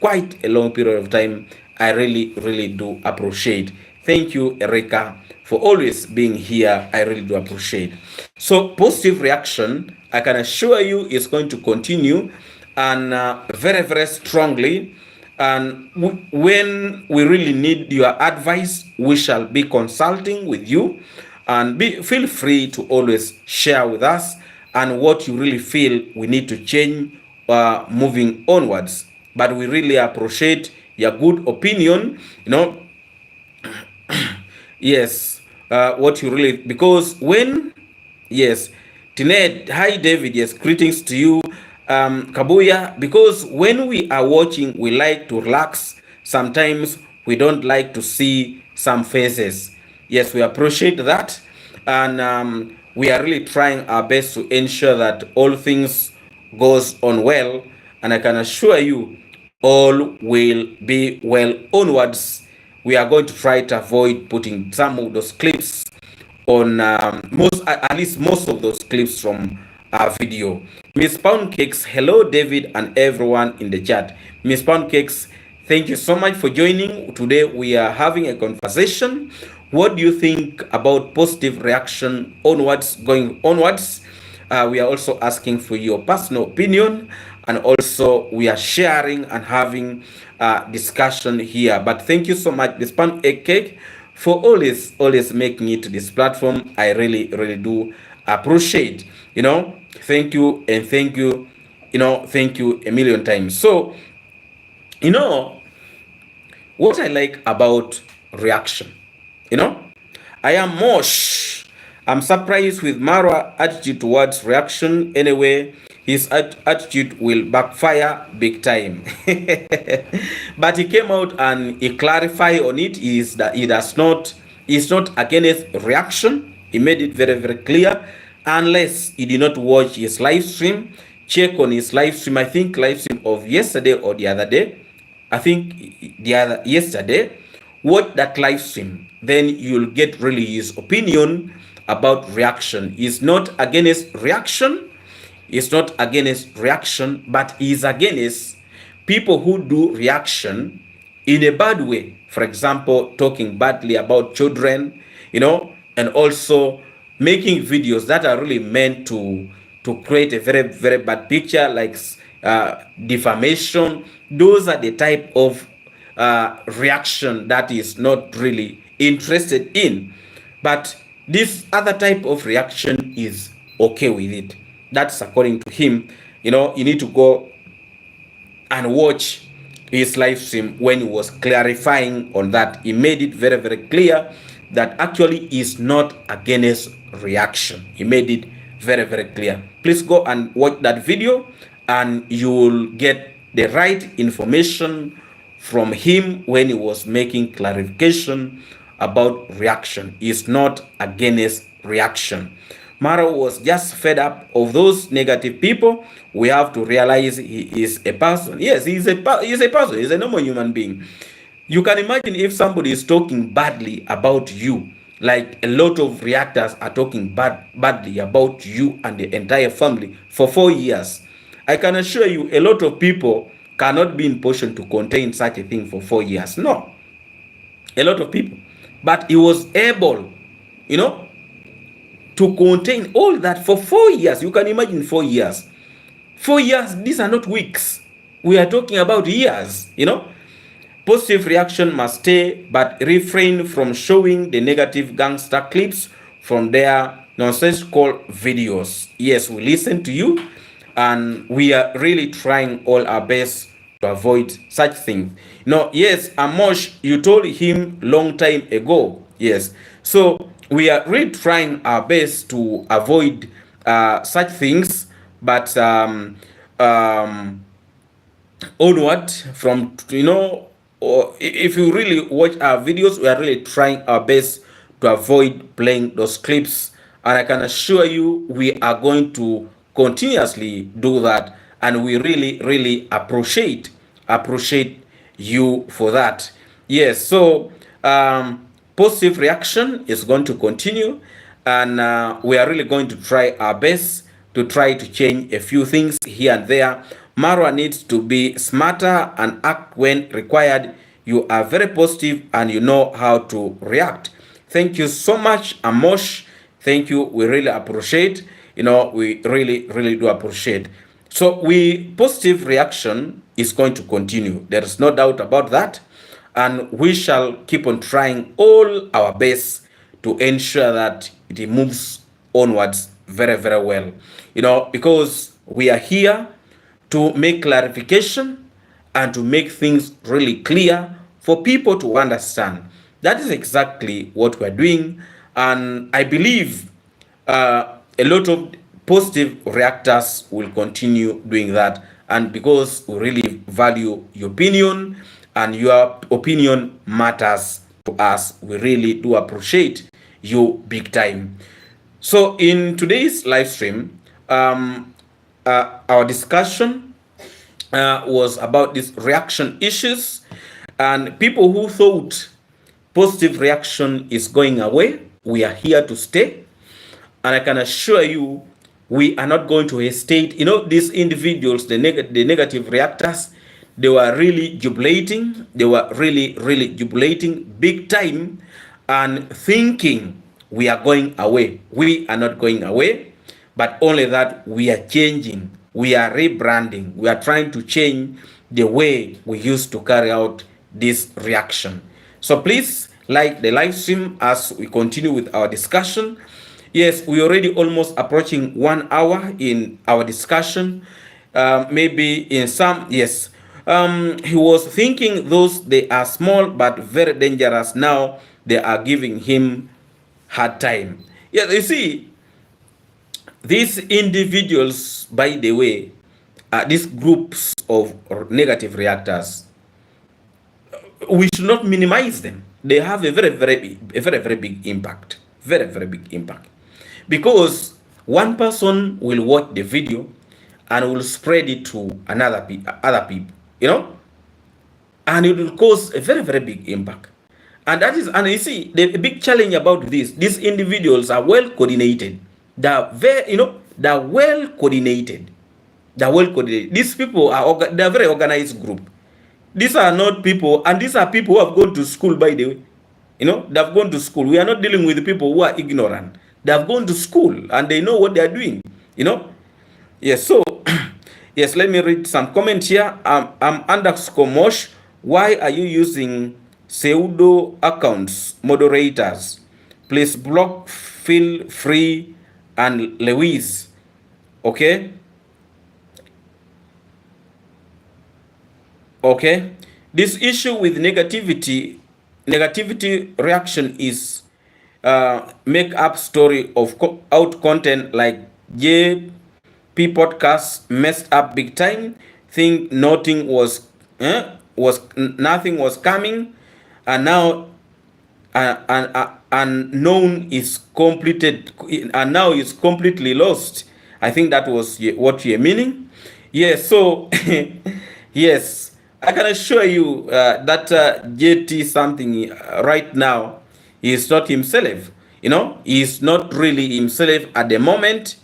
quite a long period of time. I really do appreciate. Thank you, Erica, for always being here. I really do appreciate. So positive reaction, I can assure you, is going to continue, and very strongly. And when we really need your advice, we shall be consulting with you, and feel free to always share with us and what you really feel we need to change moving onwards. But we really appreciate your good opinion, yes, what you really, because when, yes, Tined, hi David, yes, greetings to you, Kabuya, because when we are watching, we like to relax. Sometimes we don't like to see some faces. Yes, we appreciate that, and we are really trying our best to ensure that all things goes on well, and I can assure you all will be well onwards. We are going to try to avoid putting some of those clips on at least most of those clips from our video. Miss Poundcakes, hello David and everyone in the chat. Miss Poundcakes, thank you so much for joining. Today we are having a conversation. What do you think about positive reaction going onwards? We are also asking for your personal opinion, and also we are sharing and having a discussion here. But thank you so much, Miss Poundcake, for always making it to this platform. I really do appreciate. Thank you, and thank you. Thank you a million times. So, what I like about reaction, I am Mosh. I'm surprised with Marwa attitude towards reaction. Anyway, his attitude will backfire big time. But he came out and he clarified on it, is that he's not against reaction. He made it very clear. Unless you did not watch his live stream, check on his live stream. I think live stream of yesterday or the other day. I think yesterday. Watch that live stream, then you'll get really his opinion about reaction. He's not against reaction. He's not against reaction, but he's against people who do reaction in a bad way. For example, talking badly about children, and also making videos that are really meant to create a very bad picture, like defamation. Those are the type of reaction that is not really interested in. But this other type of reaction is okay with it. That's according to him. You need to go and watch his live stream when he was clarifying on that. He made it very, very clear that actually is not against reaction. He made it very, very clear. Please go and watch that video and you will get the right information from him when he was making clarification about reaction. Is not against reaction. Maro was just fed up of those negative people. We have to realize he is a person. Yes, he's a person. He's a normal human being. You can imagine if somebody is talking badly about you, like a lot of reactors are talking badly about you and the entire family for 4 years. I can assure you a lot of people cannot be in position to contain such a thing for 4 years. No. A lot of people. But he was able, to contain all that for 4 years. You can imagine 4 years. 4 years, these are not weeks. We are talking about years, Positive reaction must stay, but refrain from showing the negative gangster clips from their nonsensical videos. Yes, we listen to you, and we are really trying all our best to avoid such things. Yes, Amosh, you told him long time ago. Yes. So we are really trying our best to avoid such things, but onward from, or if you really watch our videos, we are really trying our best to avoid playing those clips, and I can assure you we are going to continuously do that, and we really appreciate you for that. Yes. So positive reaction is going to continue, and we are really going to try our best to try to change a few things here and there. Marwa needs to be smarter and act when required. You are very positive and you know how to react. Thank you so much, Amosh. Thank you. We really appreciate. We really do appreciate. So positive reaction is going to continue. There is no doubt about that. And we shall keep on trying all our best to ensure that it moves onwards very, very well. Because we are here to make clarification and to make things really clear for people to understand. That is exactly what we're doing. And I believe a lot of positive reactors will continue doing that. And because we really value your opinion, and your opinion matters to us, we really do appreciate you big time. So in today's live stream, our discussion was about these reaction issues, and people who thought positive reaction is going away, we are here to stay, and I can assure you we are not going to hesitate. These individuals, the negative reactors, they were really jubilating. They were really jubilating big time and thinking we are going away. We are not going away, but only that we are changing. We are rebranding. We are trying to change the way we used to carry out this reaction. So please like the live stream as we continue with our discussion. Yes, we already almost approaching 1 hour in our discussion. Maybe in some, yes. He was thinking they are small but very dangerous. Now they are giving him hard time. Yes, you see, these individuals, by the way, these groups of negative reactors, we should not minimize them. They have a very big impact. Very big impact. Because one person will watch the video and will spread it to other people, and it will cause a very big impact. And you see, the big challenge about these individuals are well coordinated. They're they're well coordinated. These people they're a very organized group. These are not people, and these are people who have gone to school, by the way. They've gone to school. We are not dealing with people who are ignorant. They have gone to school and they know what they are doing. Yes. So yes, let me read some comments here. I'm _Mosh. Why are you using pseudo accounts, moderators. Please block, feel free, and Lewis. Okay? Okay? This issue with negativity reaction is make up story of out content like JP podcast messed up big time, think nothing was nothing was coming, and now unknown is completed, and now is completely lost. I think that was what you're meaning. Yes, so yes, I can assure you that JT something right now is not himself. You know, he's not really himself at the moment.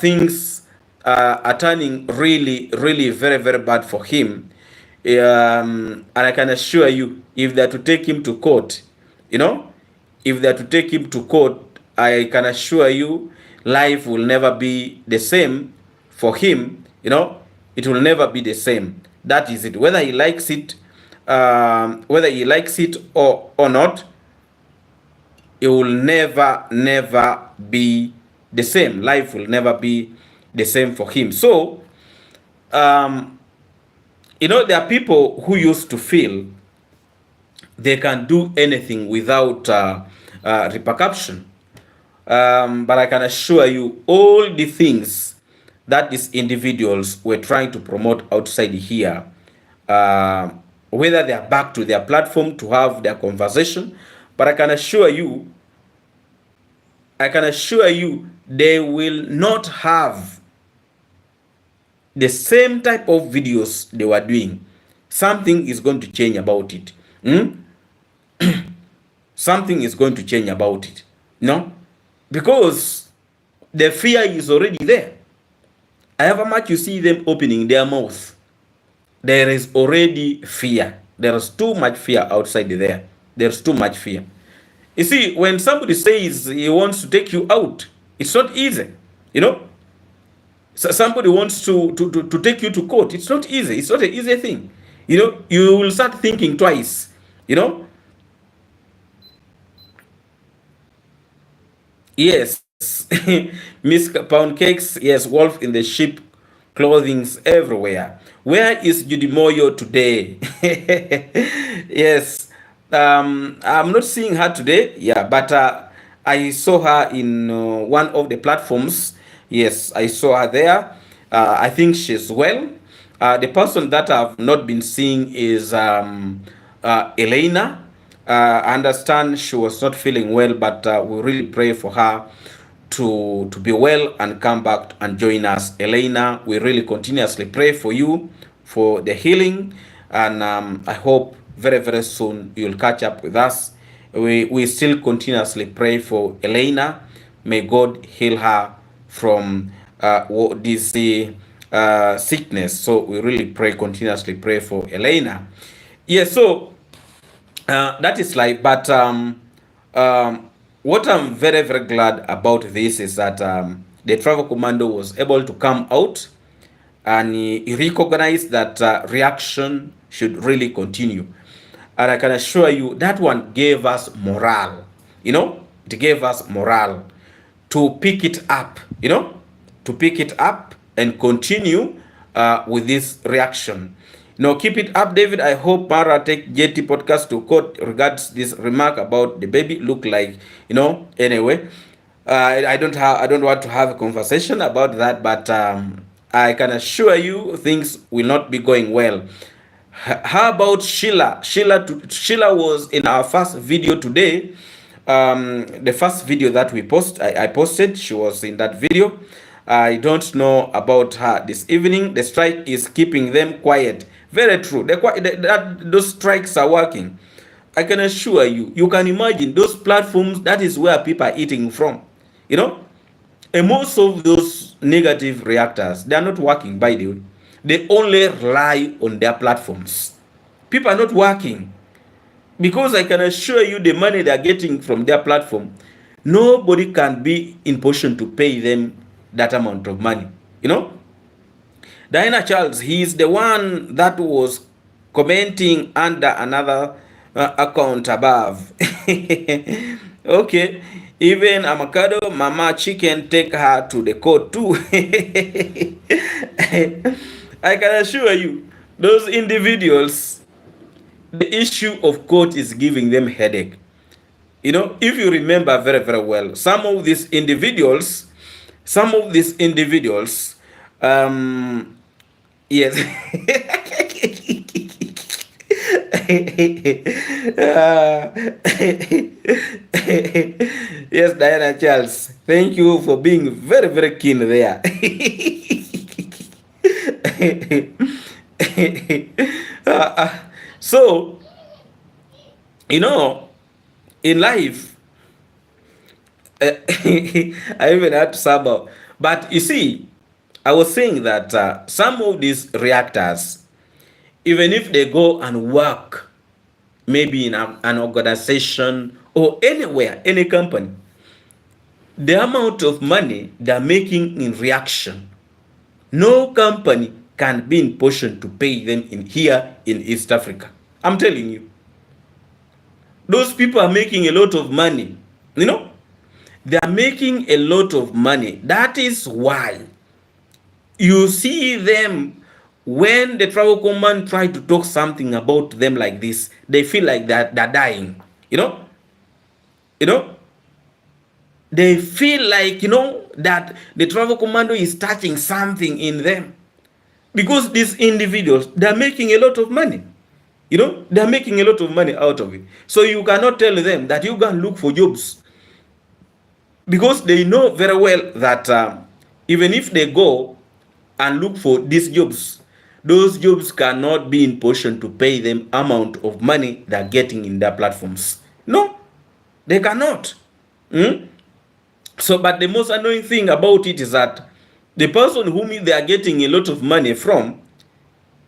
Things are turning really, really very, very bad for him. And I can assure you, if they're to take him to court, you know, if they're to take him to court, I can assure you, life will never be the same for him. You know, it will never be the same. That is it. Whether he likes it, or not, it will never be the same. Life will never be the same for him. So, you know, there are people who used to feel they can do anything without repercussion. But I can assure you, all the things that these individuals were trying to promote outside here, whether they are back to their platform to have their conversation, but I can assure you, they will not have the same type of videos they were doing. Something is going to change about it. Something is going to change about it. No? Because the fear is already there. However much you see them opening their mouth, there is already fear. There is too much fear outside there. There's too much fear. You see, when somebody says he wants to take you out, it's not easy. You know? So somebody wants to take you to court. It's not easy. It's not an easy thing. You know, you will start thinking twice. You know? Yes. Miss Pound Cakes. Yes, wolf in the sheep clothings everywhere. Where is Judy Moyo today? Yes. I'm not seeing her today. Yeah, but I saw her in one of the platforms. Yes, I saw her there. I think she's well. The person that I've not been seeing is Elena. I understand she was not feeling well, but we really pray for her to be well and come back and join us. Elena, we really continuously pray for you for the healing, and I hope very, very soon you'll catch up with us. We still continuously pray for Elena. May God heal her from this sickness. So we really continuously pray for Elena. Yes, so that is life. But what I'm very, very glad about this is that the travel commando was able to come out and he recognized that reaction should really continue. And I can assure you that one gave us morale. You know, it gave us morale to pick it up, you know, to pick it up and continue with this reaction. No, keep it up, David. I hope Mara take JT podcast to court regards this remark about the baby look like, you know. Anyway, I don't want to have a conversation about that, but I can assure you things will not be going well. How about Sheila? Sheila was in our first video today. The first video that I posted, she was in that video. I don't know about her this evening. The strike is keeping them quiet. Very true. Those strikes are working. I can assure you. You can imagine those platforms. That is where people are eating from. You know, and most of those negative reactors, they are not working. By the way, they only rely on their platforms. People are not working because I can assure you, the money they are getting from their platform, nobody can be in position to pay them that amount of money. You know, Diana Charles, he is the one that was commenting under another account above. Okay, even avocado mama chicken take her to the court too. I can assure you, those individuals, the issue of court is giving them headache. You know, if you remember very, very well, some of these individuals, yes. Yes, Diana Charles, thank you for being very, very keen there. So, you know, in life, I even had to sub out. But you see, I was saying that some of these reactors, even if they go and work, maybe in an organization or anywhere, any company, the amount of money they're making in reaction, no company can be in position to pay them in here in East Africa. I'm telling you. Those people are making a lot of money. You know, they are making a lot of money. That is why you see them, when the travel command try to talk something about them like this, they feel like they're dying. You know, they feel like, that the travel commando is touching something in them, because these individuals, they're making a lot of money. They're making a lot of money out of it. So you cannot tell them that you can look for jobs, because they know very well that even if they go and look for these jobs, those jobs cannot be in position to pay them amount of money they're getting in their platforms. No, they cannot. So, but the most annoying thing about it is that the person whom they are getting a lot of money from,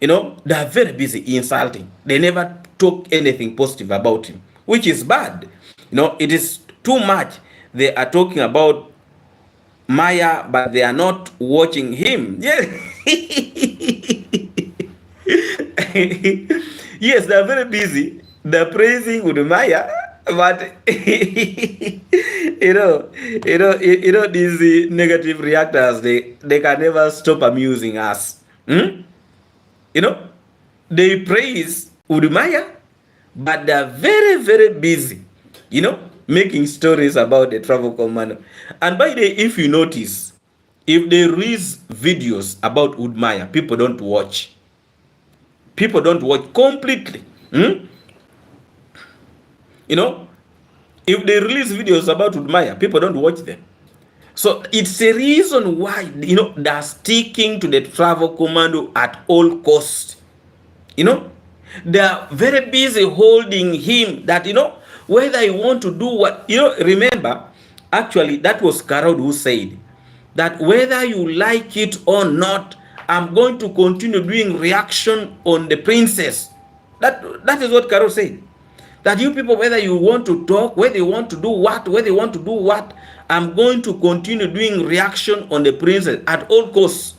they are very busy insulting. They never talk anything positive about him, which is bad. It is too much. They are talking about Maya, but they are not watching him. Yeah. Yes, they are very busy. They're praising with Maya, but these negative reactors, they can never stop amusing us. They praise Udumaya, but they're very, very busy, making stories about the travel commando. And by the way, if you notice, if they release videos about Udumaya, people don't watch. People don't watch completely. If they release videos about Udumaya, people don't watch them. So it's a reason why, they're sticking to the travel commando at all costs. They are very busy holding him, that, whether you want to do what, remember, actually, that was Carol who said that whether you like it or not, I'm going to continue doing reaction on the princess. That is what Carol said. That you people, whether you want to talk, whether you want to do what, I'm going to continue doing reaction on the princess at all costs.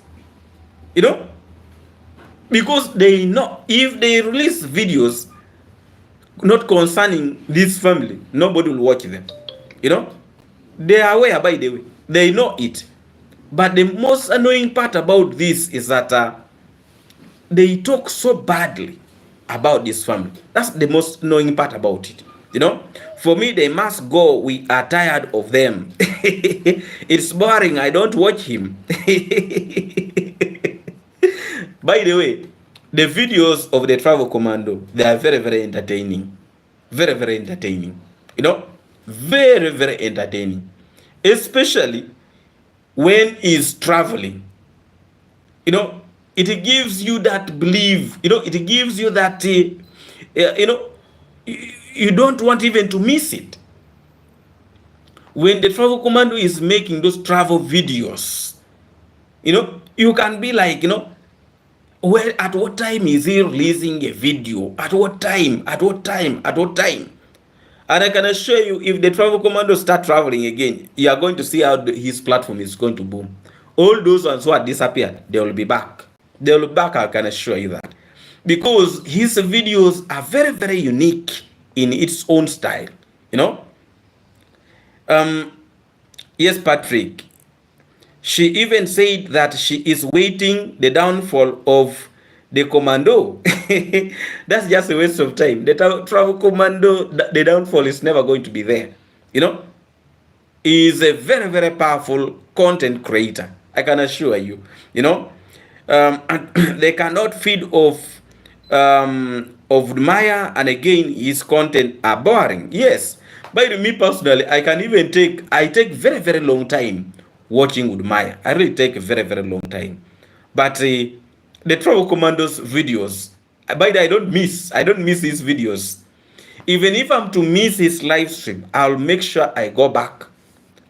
Because they know if they release videos not concerning this family, nobody will watch them. They are aware, by the way. They know it. But the most annoying part about this is that they talk so badly about this family. That's the most annoying part about it. For me, they must go. We are tired of them. It's boring. I don't watch him. By the way, the videos of the travel commando, they are very, very entertaining. Very, very entertaining. Very, very entertaining. Especially when he's traveling. It gives you that belief. It gives you that, you don't want even to miss it. When the travel commando is making those travel videos, you can be like, well, at what time is he releasing a video? At what time? And I can assure you, if the travel commando start traveling again, you are going to see how his platform is going to boom. All those ones who had disappeared, they will be back. I can assure you that. Because his videos are very, very unique. in its own style, you know. Yes, Patrick. She even said that she is waiting the downfall of the commando. That's just a waste of time. The travel commando, the downfall is never going to be there. You know, he is a very, very powerful content creator. I can assure you. You know, and they cannot feed of Maya, and again his content are boring. Yes, by me personally, I take very, very long time watching with Maya. I really take a very, very long time. But the Travel Commandos videos, by the I don't miss his videos. Even if I'm to miss his live stream, I'll make sure I go back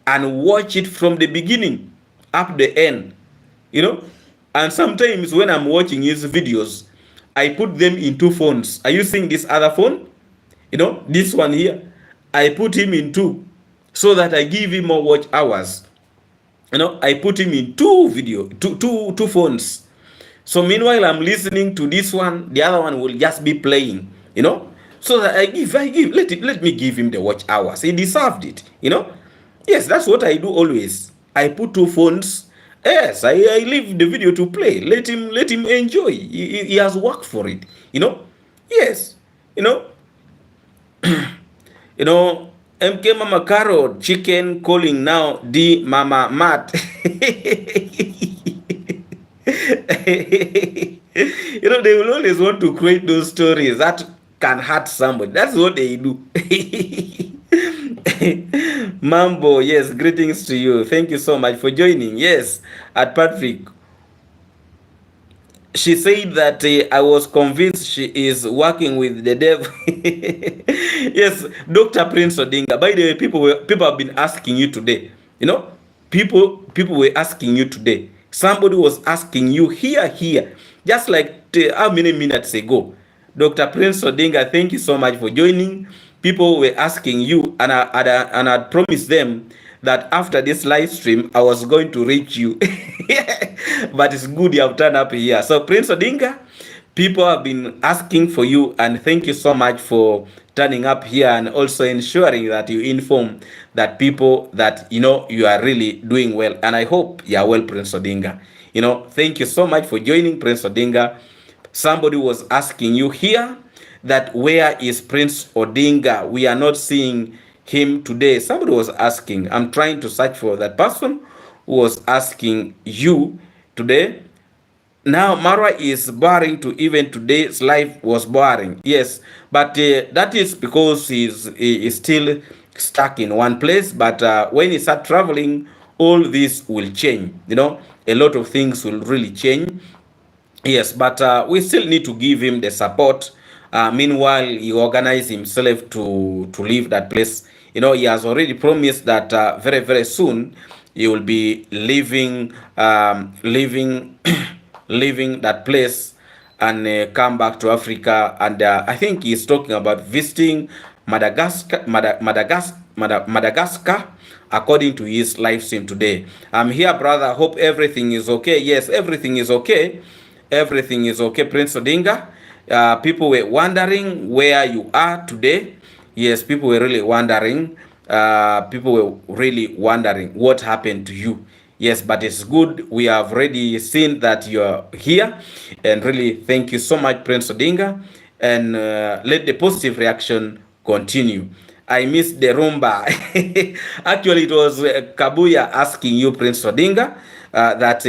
and watch it from the beginning up the end, you know. And sometimes when I'm watching his videos, I put them in two phones. Are you seeing this other phone? You know, this one here. I put him in two so that I give him more watch hours. You know, I put him in two phones. So meanwhile, I'm listening to this one, the other one will just be playing, you know. So that let me give him the watch hours. He deserved it, you know. Yes, that's what I do always. I put two phones. Yes, I leave the video to play. Let him enjoy. He has worked for it, you know. Yes, you know. You know, MK Mama Carrot, chicken calling now, D Mama Matt. You know, they will always want to create those stories that can hurt somebody. That's what they do. Mambo, yes, greetings to you. Thank you so much for joining. Yes, at Patrick. She said that I was convinced she is working with the devil. Yes, Dr. Prince Odinga. By the way, people have been asking you today. You know, people were asking you today. Somebody was asking you here, just like how many minutes ago. Dr. Prince Odinga, thank you so much for joining. People were asking you, and I promised them that after this live stream, I was going to reach you. But it's good you have turned up here. So, Prince Odinga, people have been asking for you, and thank you so much for turning up here and also ensuring that you inform that people that, you know, you are really doing well. And I hope you are well, Prince Odinga. You know, thank you so much for joining, Prince Odinga. Somebody was asking you here that where is Prince Odinga? We are not seeing him today. Somebody was asking. I'm trying to search for that person who was asking you today. Now Marwa is boring to even today's life was boring. Yes, but that is because he is still stuck in one place. But when he start traveling, all this will change. You know, a lot of things will really change. Yes, but we still need to give him the support. Meanwhile, he organized himself to leave that place. You know, he has already promised that very, very soon he will be leaving leaving that place and come back to Africa. And I think he's talking about visiting Madagascar, according to his live stream today. I'm here, brother. Hope everything is okay. Yes, everything is okay. Everything is okay, Prince Odinga. People were wondering where you are today. Yes, people were really wondering. People were really wondering what happened to you. Yes, but it's good. We have already seen that you're here. And really, thank you so much, Prince Odinga. And let the positive reaction continue. I missed the rumba. Actually, it was Kabuya asking you, Prince Odinga, that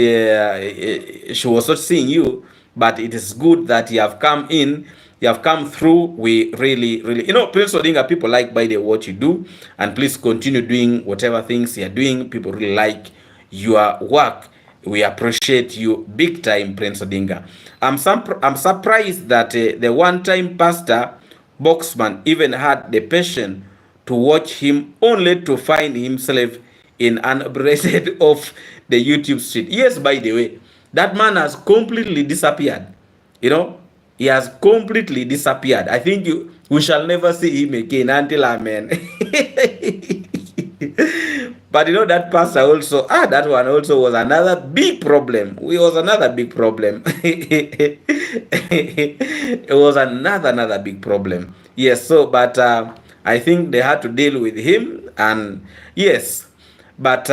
she was not seeing you, but it is good that you have come in, you have come through. We really, you know, Prince Odinga, people like by the what you do, and please continue doing whatever things you are doing. People really like your work. We appreciate you big time, Prince Odinga. I'm surprised that the one-time pastor Boxman even had the patience to watch him only to find himself in an abrasive of the YouTube street. Yes, by the way, that man has completely disappeared. You know, he has completely disappeared. I think we shall never see him again until amen. But you know, that pastor also, that one also was another big problem. It was another big problem. It was another big problem. Yes, so, but I think they had to deal with him, and yes, but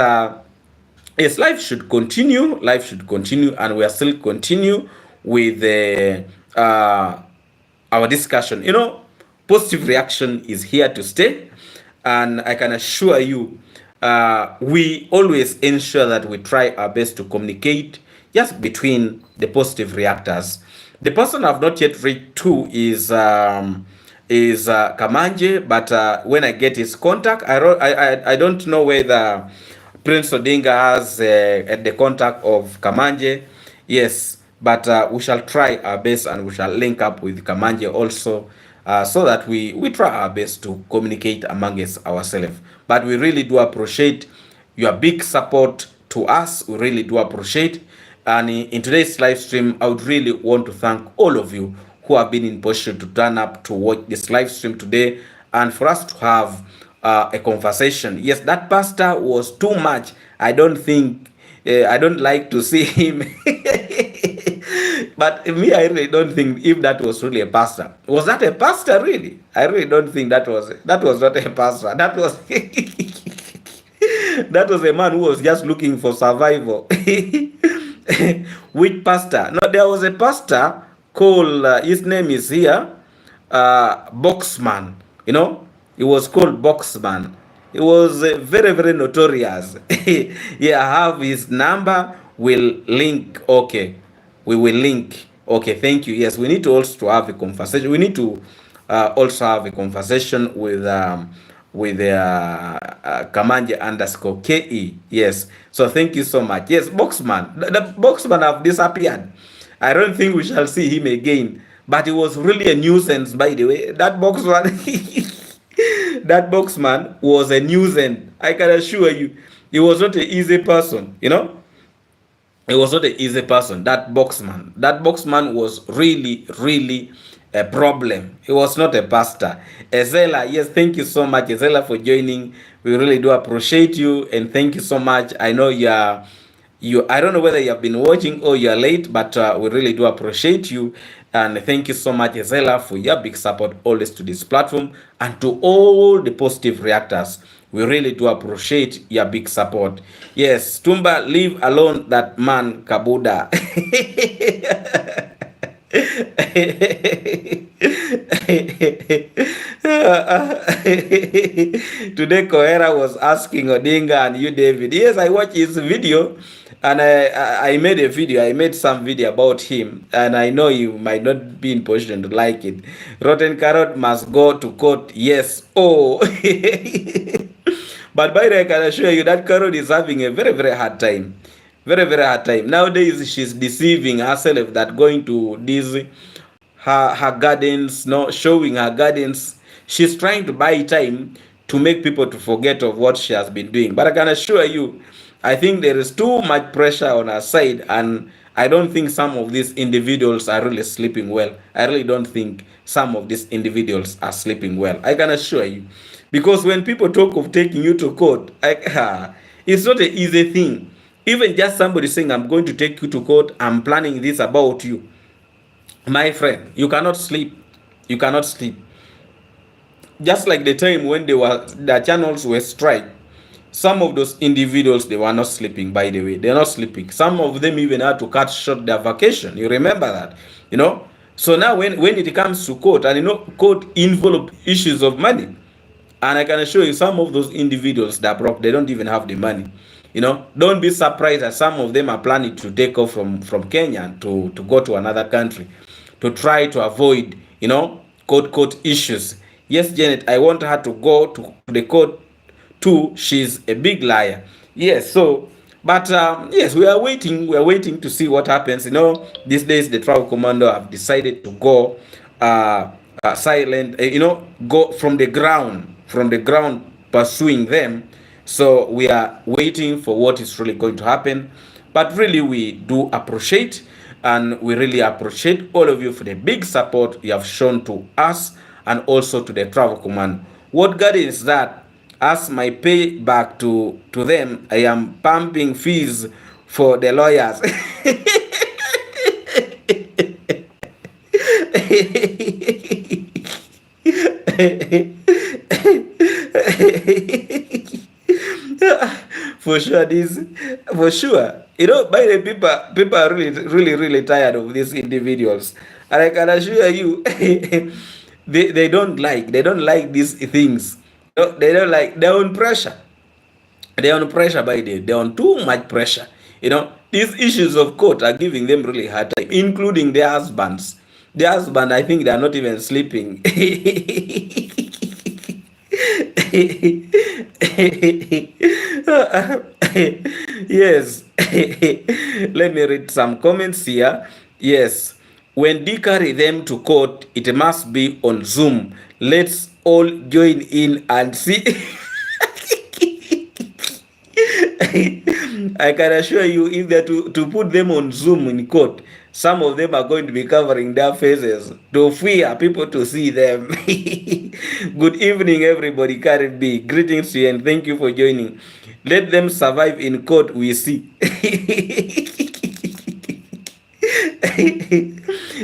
yes, life should continue. Life should continue, and we are still continue with our discussion. You know, positive reaction is here to stay, and I can assure you, we always ensure that we try our best to communicate just between the positive reactors. The person I've not yet reached to is Kamanje, but when I get his contact, I don't know whether Prince Odinga has at the contact of Kamanje. Yes, but we shall try our best, and we shall link up with Kamanje also, so that we try our best to communicate amongst ourselves. But we really do appreciate your big support to us. We really do appreciate. And in today's live stream, I would really want to thank all of you who have been in position to turn up to watch this live stream today, and for us to have a conversation. Yes, that pastor was too much. I don't think, I don't like to see him. But me, I really don't think if that was really a pastor. Was that a pastor really? I really don't think that was not a pastor. That was that was a man who was just looking for survival. Which pastor? No, there was a pastor called, his name is here, Boxman. You know, he was called Boxman. He was very notorious. Yeah, I have his number. We'll link. Okay, we will link. Okay, thank you. Yes, we need to also have a conversation. We need to also have a conversation with Kamanje underscore KE. Yes. So thank you so much. Yes, Boxman. The Boxman have disappeared. I don't think we shall see him again. But it was really a nuisance, by the way. That Boxman, that Boxman was a nuisance. I can assure you, he was not an easy person. You know, he was not an easy person. That Boxman was really a problem. He was not a pastor. Ezela, yes, thank you so much, Ezela, for joining. We really do appreciate you, and thank you so much. I know I don't know whether you have been watching or you are late, but we really do appreciate you, and thank you so much, Ezela, for your big support always to this platform, and to all the positive reactors. We really do appreciate your big support. Yes, Tumba, leave alone that man Kabuda. Today Kohera was asking Odinga and you, David. Yes, I watched his video, and I made a video. I made some video about him, and I know you might not be in position to like it. Rotten Carrot must go to court. Yes. Oh. But by the way, I can assure you that Carrot is having a very hard time. Very hard time. Nowadays, she's deceiving herself that going to these her gardens, no, showing her gardens. She's trying to buy time to make people to forget of what she has been doing. But I can assure you, I think there is too much pressure on her side, and I don't think some of these individuals are really sleeping well. I really don't think some of these individuals are sleeping well. I can assure you. Because when people talk of taking you to court, it's not an easy thing. Even just somebody saying, I'm going to take you to court, I'm planning this about you. My friend, you cannot sleep. You cannot sleep. Just like the time when the channels were strike, some of those individuals, they were not sleeping, by the way. They're not sleeping. Some of them even had to cut short their vacation. You remember that, you know? So now when it comes to court, and you know, court involve issues of money. And I can assure you, some of those individuals that broke, they don't even have the money. You know, don't be surprised that some of them are planning to take off from Kenya to go to another country to try to avoid, you know, court issues. Yes, Janet, I want her to go to the court too. She's a big liar. Yes, so, but yes, we are waiting. We are waiting to see what happens. You know, these days the travel commando have decided to go silent. You know, go from the ground pursuing them. So we are waiting for what is really going to happen. But really, we do appreciate, and we really appreciate all of you for the big support you have shown to us, and also to the travel command. What garden is that? As my payback to them, I am pumping fees for the lawyers. For sure, this for sure. By the people are really tired of these individuals, and I can assure you, they don't like these things. No, they don't like. They're on pressure. They're on pressure by the. They're on too much pressure. These issues of court are giving them really hard time, including their husbands. Their husband, I think, they are not even sleeping. Yes. Let me read some comments here. Yes. When they carry them to court, it must be on Zoom. Let's all join in and see. I can assure you, if they're to put them on Zoom in court, some of them are going to be covering their faces to fear people to see them. Good evening, everybody. Karen B. Greetings to you and thank you for joining. Let them survive in court, we see.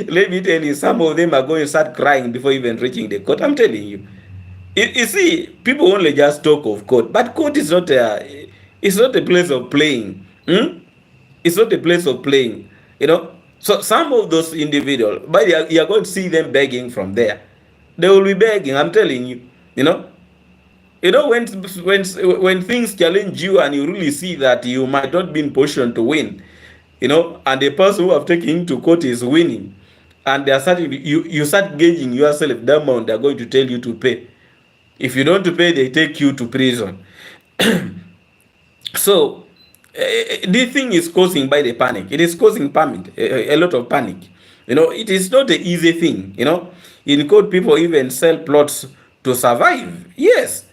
Let me tell you, some of them are going to start crying before even reaching the court. I'm telling you. You see, people only just talk of court, but court is not it's not a place of playing. It's not a place of playing. So some of those individuals, but you are going to see them begging from there. They will be begging. I'm telling you. When things challenge you and you really see that you might not be in position to win, and the person who have taken you to court is winning, and they are starting, you start gauging yourself the amount they are going to tell you to pay. If you don't pay, they take you to prison. So this thing is causing by the panic. It is causing panic, a lot of panic. It is not an easy thing. In court, people even sell plots to survive. Yes.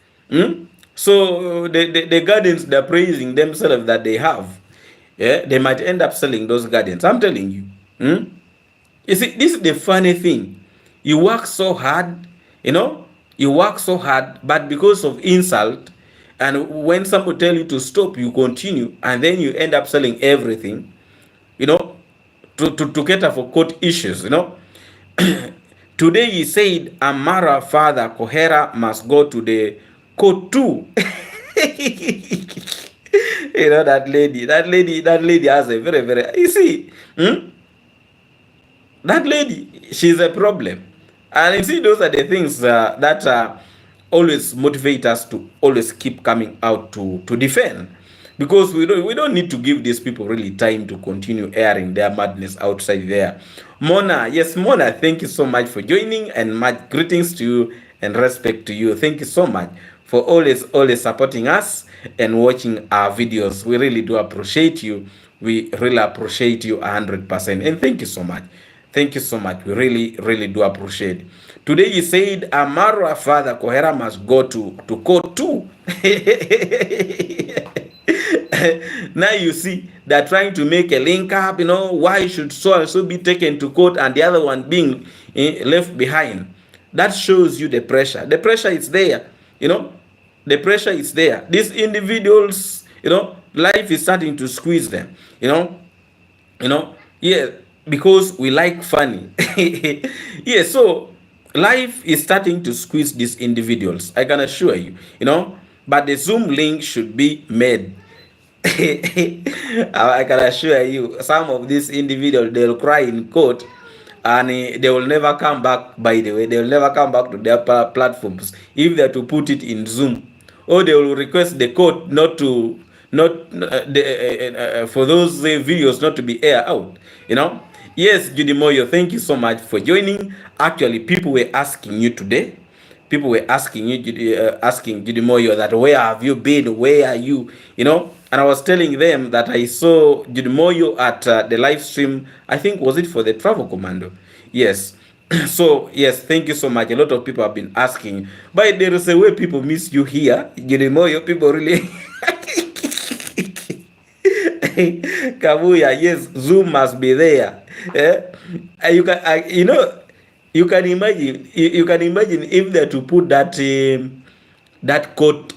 So the gardens they're praising themselves that they have, they might end up selling those gardens. I'm telling you. You see, this is the funny thing. You work so hard, but because of insult, and when someone tell you to stop, you continue, and then you end up selling everything, to cater for court issues. Today he said Amara father Kohera must go to the court too. That lady has a very, you see, that lady, she's a problem. And you see, those are the things that always motivate us to always keep coming out to defend, because we don't need to give these people really time to continue airing their madness outside there. Mona, yes, Mona, thank you so much for joining, and much greetings to you and respect to you. Thank you so much for always supporting us and watching our videos. We really do appreciate you. We really appreciate you 100%, and thank you so much. Thank you so much. We really do appreciate. Today he said Amara father Kohera must go to court too. Now you see, they're trying to make a link up. Why should so and so be taken to court and the other one being left behind? That shows you the pressure. The pressure is there. The pressure is there. These individuals, life is starting to squeeze them. Yeah, because we like funny. Yeah, so life is starting to squeeze these individuals, I can assure you. But the Zoom link should be made. I can assure you, some of these individuals, they'll cry in court, and they will never come back. By the way, they will never come back to their platforms if they're to put it in Zoom, or they will request the court not to for those videos not to be aired out. Yes, Judy Moyo, thank you so much for joining. Actually, people were asking you today. People were asking you, asking Judy Moyo, that where have you been? Where are you? And I was telling them that I saw Judy Moyo at the live stream. I think, was it for the Travel Commando? Yes. So yes, thank you so much. A lot of people have been asking, but there is a way people miss you here, Judy Moyo. People really. Kabuya, yes, Zoom must be there. You can imagine if they're to put that that court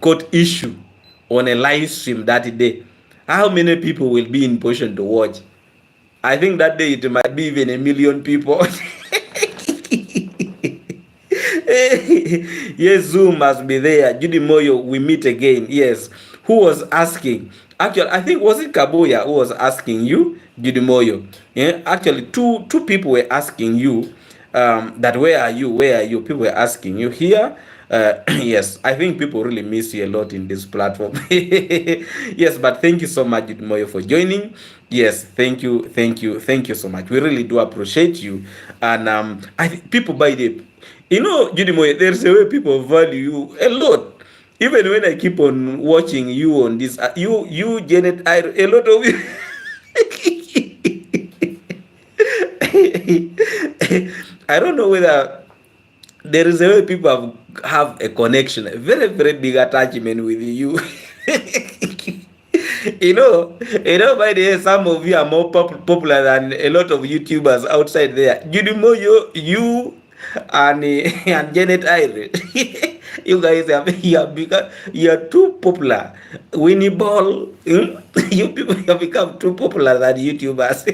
court issue on a live stream that day, how many people will be in position to watch? I think that day it might be even 1 million people. Yes, Zoom must be there. Judy Moyo, we meet again. Yes. Who was asking? Actually, I think was it Kabuya who was asking you, Judy Moyo? Yeah. Actually, two people were asking you that where are you? Where are you? People were asking you here. Yes, I think people really miss you a lot in this platform. Yes, but thank you so much, Judy Moyo, for joining. Yes, thank you, thank you, thank you so much. We really do appreciate you. And I think people by the, you know, Judy Moyo, there's a way people value you a lot. Even when I keep on watching you on this, you Janet, a lot of you. I don't know whether there is a way people have a connection, a very, very big attachment with you. you know, by the way, some of you are more popular than a lot of YouTubers outside there. You know, you and and Janet Irish. You guys have become, you are too popular. Winnie Ball, you people have become too popular than YouTubers.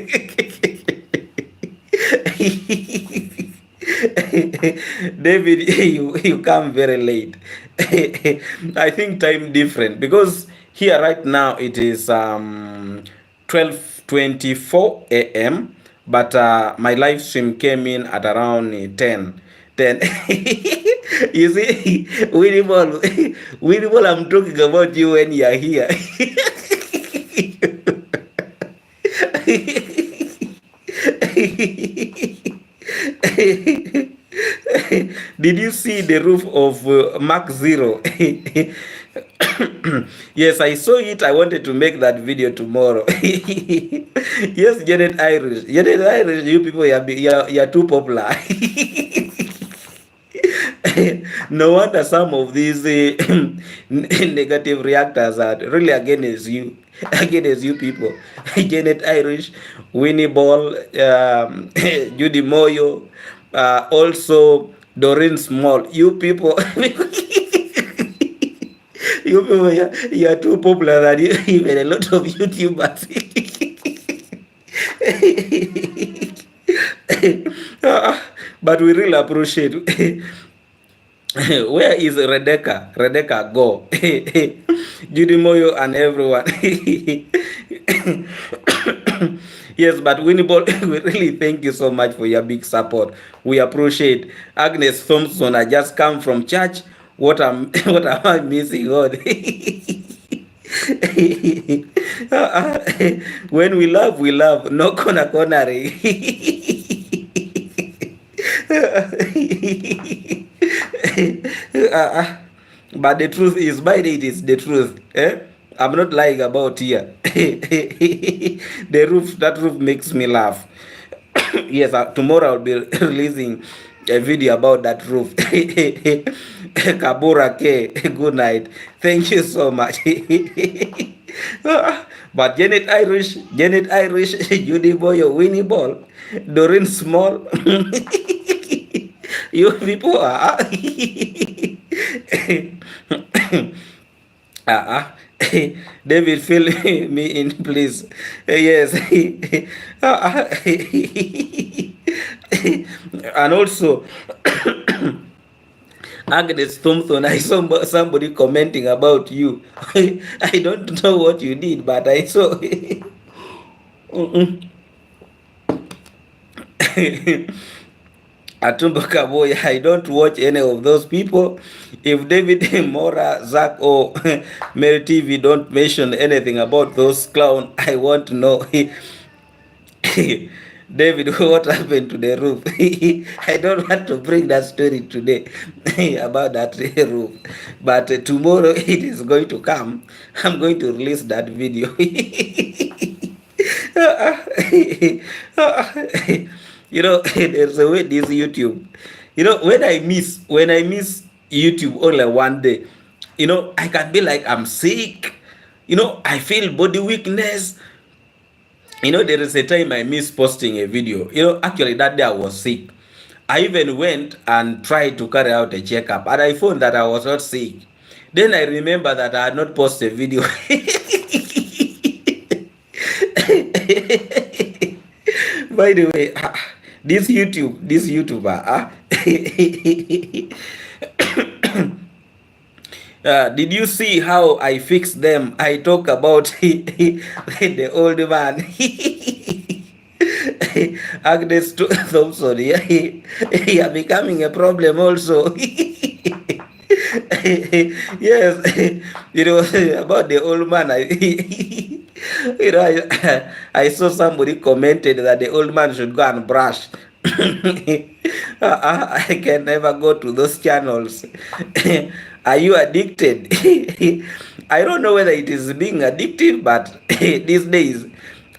David, you come very late. I think time different because here right now it is 12:24 a.m. But my live stream came in at around 10. You see, Winnie Ball, I'm talking about you when you are here. Did you see the roof of Mark Zero? Yes, I saw it. I wanted to make that video tomorrow. Yes, Janet Irish. Janet Irish, you people, you are too popular. No wonder some of these negative reactors are really against you. Against you people. Janet Irish, Winnie Ball, Judy Moyo, also Doreen Small. You people, you people, you are too popular than even a lot of YouTubers. But we really appreciate. Where is Rebecca? Rebecca, go. Judy Moyo and everyone. Yes, but Winnie Ball, we really thank you so much for your big support. We appreciate. Agnes Thompson, I just come from church. What am what am I missing? God. When we love, we love. No corner cornering. But the truth is, by it is the truth. I'm not lying about here. The roof, that roof makes me laugh. Yes, tomorrow I'll be releasing a video about that roof. Kabura K, good night. Thank you so much. But Janet Irish, Judy Boyo, Winnie Ball, Doreen Small. You people are. David, fill me in, please. Yes. And also, Agnes Thompson, I saw somebody commenting about you. I don't know what you did, but I saw. Atumbo Kaboy, I don't watch any of those people. If David Mora, Zach, or Mary TV don't mention anything about those clowns, I want to know. David, what happened to the roof? I don't want to bring that story today about that roof. But tomorrow it is going to come. I'm going to release that video. You know, there's a way this YouTube. You know, when I miss YouTube only one day, you know, I can be like I'm sick. You know, I feel body weakness. You know, there is a time I missed posting a video. You know, actually that day I was sick. I even went and tried to carry out a checkup, and I found that I was not sick. Then I remember that I had not posted a video. By the way, this YouTuber, did you see how I fixed them? I talk about the old man. Agnes Thompson, yeah, you are becoming a problem also. Yes, it was about the old man. I saw somebody commented that the old man should go and brush. I can never go to those channels. Are you addicted? I don't know whether it is being addictive, but these days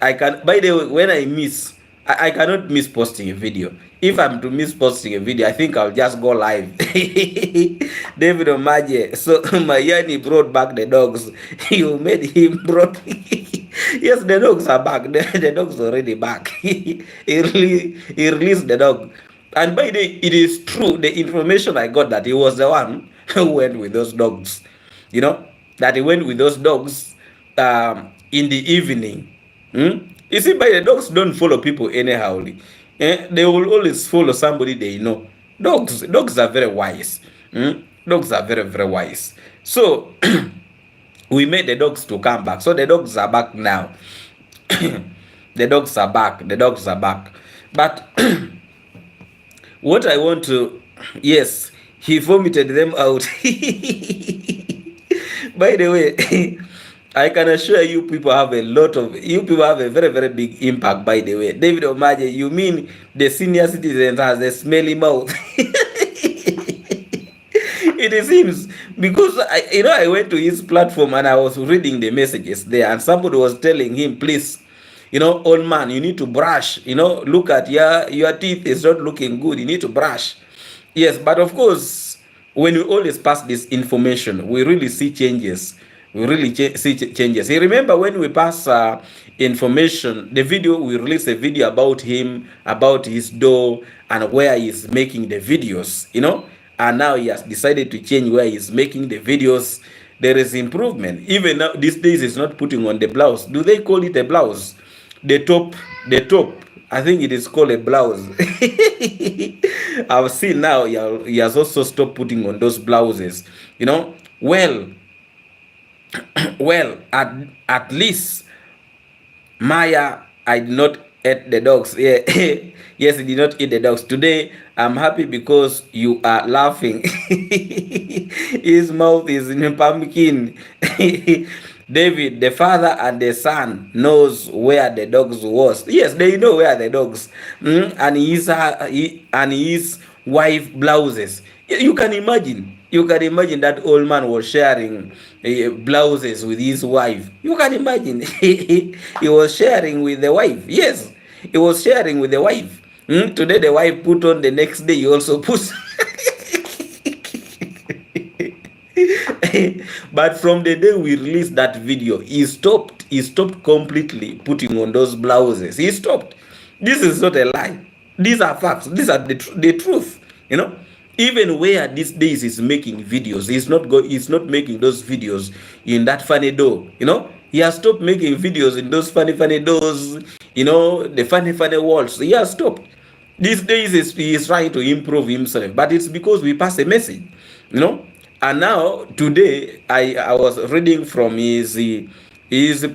I can. By the way, when I miss, I cannot miss posting a video. If I'm to miss posting a video, I think I'll just go live. David Omaje, so Mayani brought back the dogs. You made him brought. Yes, the dogs are back. The dogs are already back. He released the dog. And by the way, it is true, the information I got that he was the one who went with those dogs. You know, that he went with those dogs in the evening. You see, by the dogs don't follow people anyhow. They will always follow somebody they know. Dogs are very wise. Dogs are very, very wise. So we made the dogs to come back. So the dogs are back now. The dogs are back. The dogs are back. But what I want to, yes, he vomited them out. By the way, I can assure you people have a lot of, you people have a very, very big impact, by the way. David Omaje, you mean the senior citizens has a smelly mouth? It seems, because I went to his platform and I was reading the messages there, and somebody was telling him, please, old man, you need to brush, look at your teeth is not looking good, you need to brush. Yes, but of course, when we always pass this information, we really see changes. We really see changes. You remember when we pass information, the video, we release a video about him, about his door, and where he's making the videos, and now he has decided to change where he's making the videos. There is improvement. Even now, these days, he's not putting on the blouse. Do they call it a blouse? The top, I think it is called a blouse. I've seen now he has also stopped putting on those blouses. Well, at least Maya, I did not eat the dogs. Yeah. Yes, he did not eat the dogs. Today, I'm happy because you are laughing. His mouth is in a pumpkin. David, the father and the son knows where the dogs was. Yes, they know where the dogs. And his wife blouses. You can imagine. You can imagine that old man was sharing blouses with his wife. You can imagine. He was sharing with the wife. Yes, he was sharing with the wife. Today the wife put on, the next day he also puts. But from the day we released that video, he stopped completely putting on those blouses. He stopped. This is not a lie. These are facts. These are the truth. Even where these days is making videos, he's not making those videos in that funny door. He has stopped making videos in those funny doors, the funny walls. He has stopped. These days he is trying to improve himself, but it's because we pass a message, And now today I was reading from his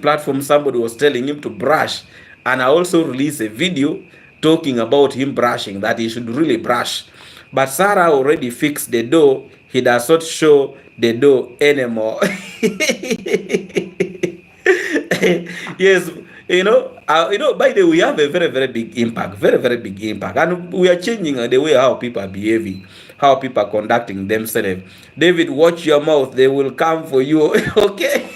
platform. Somebody was telling him to brush, and I also released a video talking about him brushing, that he should really brush. But Sarah already fixed the door. He does not show the door anymore. Yes, by the way, we have a very, very big impact, very, very big impact, and we are changing the way how people are behaving, how people are conducting themselves. David, watch your mouth; they will come for you. Okay.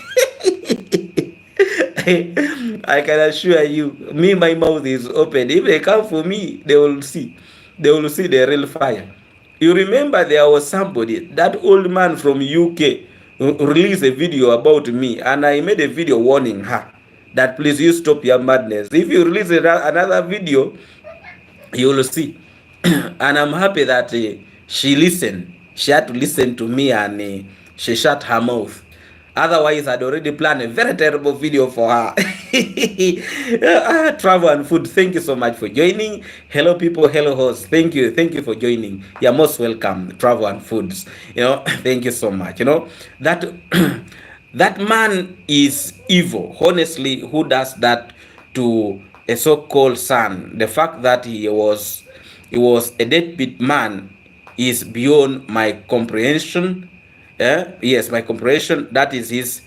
I can assure you, my mouth is open. If they come for me, they will see the real fire. You remember there was somebody, that old man from UK, released a video about me, and I made a video warning her that please, you stop your madness. If you release another video, you will see. And I'm happy that she listened. She had to listen to me, and she shut her mouth. Otherwise, I'd already planned a very terrible video for her. Travel and food, thank you so much for joining. Hello, people. Hello, hosts. Thank you for joining. You're most welcome. Travel and foods. Thank you so much. That that man is evil. Honestly, who does that to a so-called son? The fact that he was a deadbeat man is beyond my comprehension. Yes, my comprehension. That is his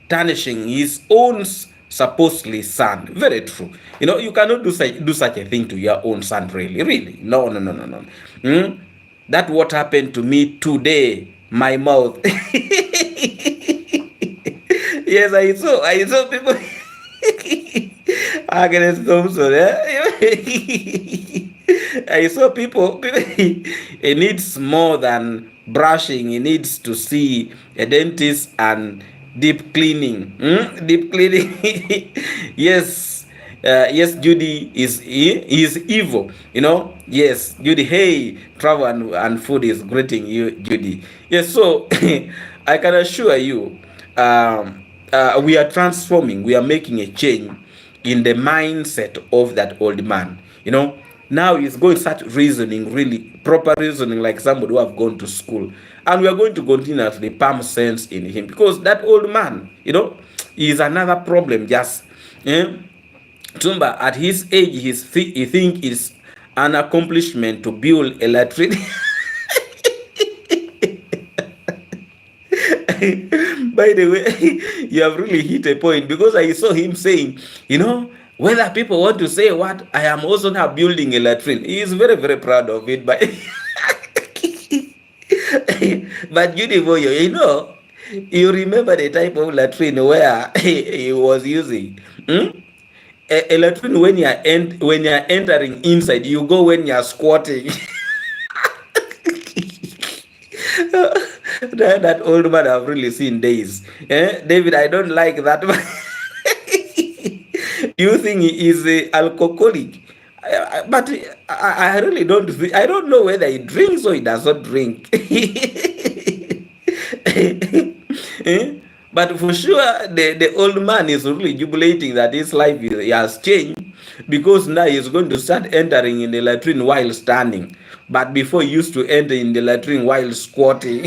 tarnishing his own supposedly son. Very true. You cannot do such a thing to your own son. Really. No. That what happened to me today. My mouth. Yes, I saw people. Agnes Thompson. I saw people. It needs more than brushing. It needs to see a dentist and deep cleaning. Deep cleaning. Yes. Yes, Judy is evil. Yes, Judy. Hey, Travel and food is greeting you, Judy. Yes, so I can assure you, we are transforming. We are making a change in the mindset of that old man. Now he's going to start reasoning, really proper reasoning, like somebody who have gone to school. And we are going to continuously pump sense in him, because that old man, is another problem. Just Tumba, at his age, he think it's an accomplishment to build a latrine. By the way, you have really hit a point, because I saw him saying, whether people want to say what, I am also now building a latrine. He is very, very proud of it. But but Judy Boyo, you remember the type of latrine where he was using? A latrine, when you are entering inside, you go when you are squatting. That old man I've really seen days. David, I don't like that. You think he is alcoholic? But I really don't. I don't know whether he drinks or he does not drink. But for sure, the old man is really jubilating that his life has changed, because now he's going to start entering in the latrine while standing. But before, he used to enter in the latrine while squatting.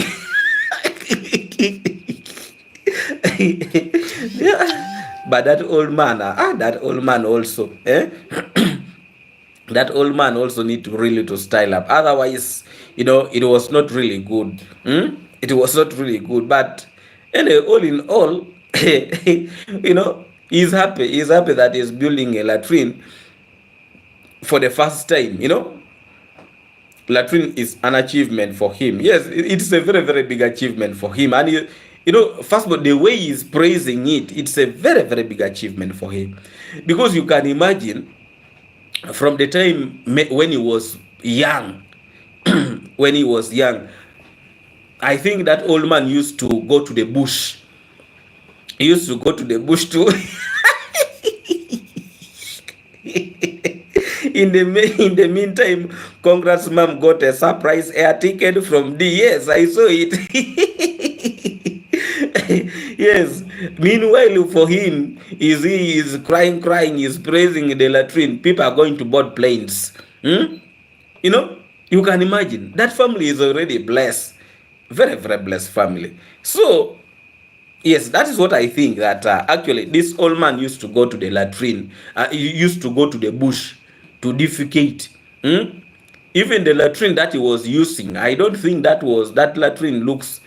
Yeah. But that old man, that old man also, that old man also need to really to style up. Otherwise, it was not really good. It was not really good. But anyway, all in all, he's happy. He's happy that he's building a latrine for the first time. Latrine is an achievement for him. Yes, it's a very, very big achievement for him. And first of all, the way he's praising it, it's a very, very big achievement for him. Because you can imagine, from the time when he was young, I think that old man used to go to the bush. He used to go to the bush too. In the meantime, Congress mom got a surprise air ticket from D. Yes, I saw it. Yes. Meanwhile, for him, he is crying, he's praising the latrine. People are going to board planes. You can imagine. That family is already blessed. Very, very blessed family. So, yes, that is what I think, that actually this old man used to go to the latrine. He used to go to the bush to defecate. Even the latrine that he was using, I don't think that latrine looks...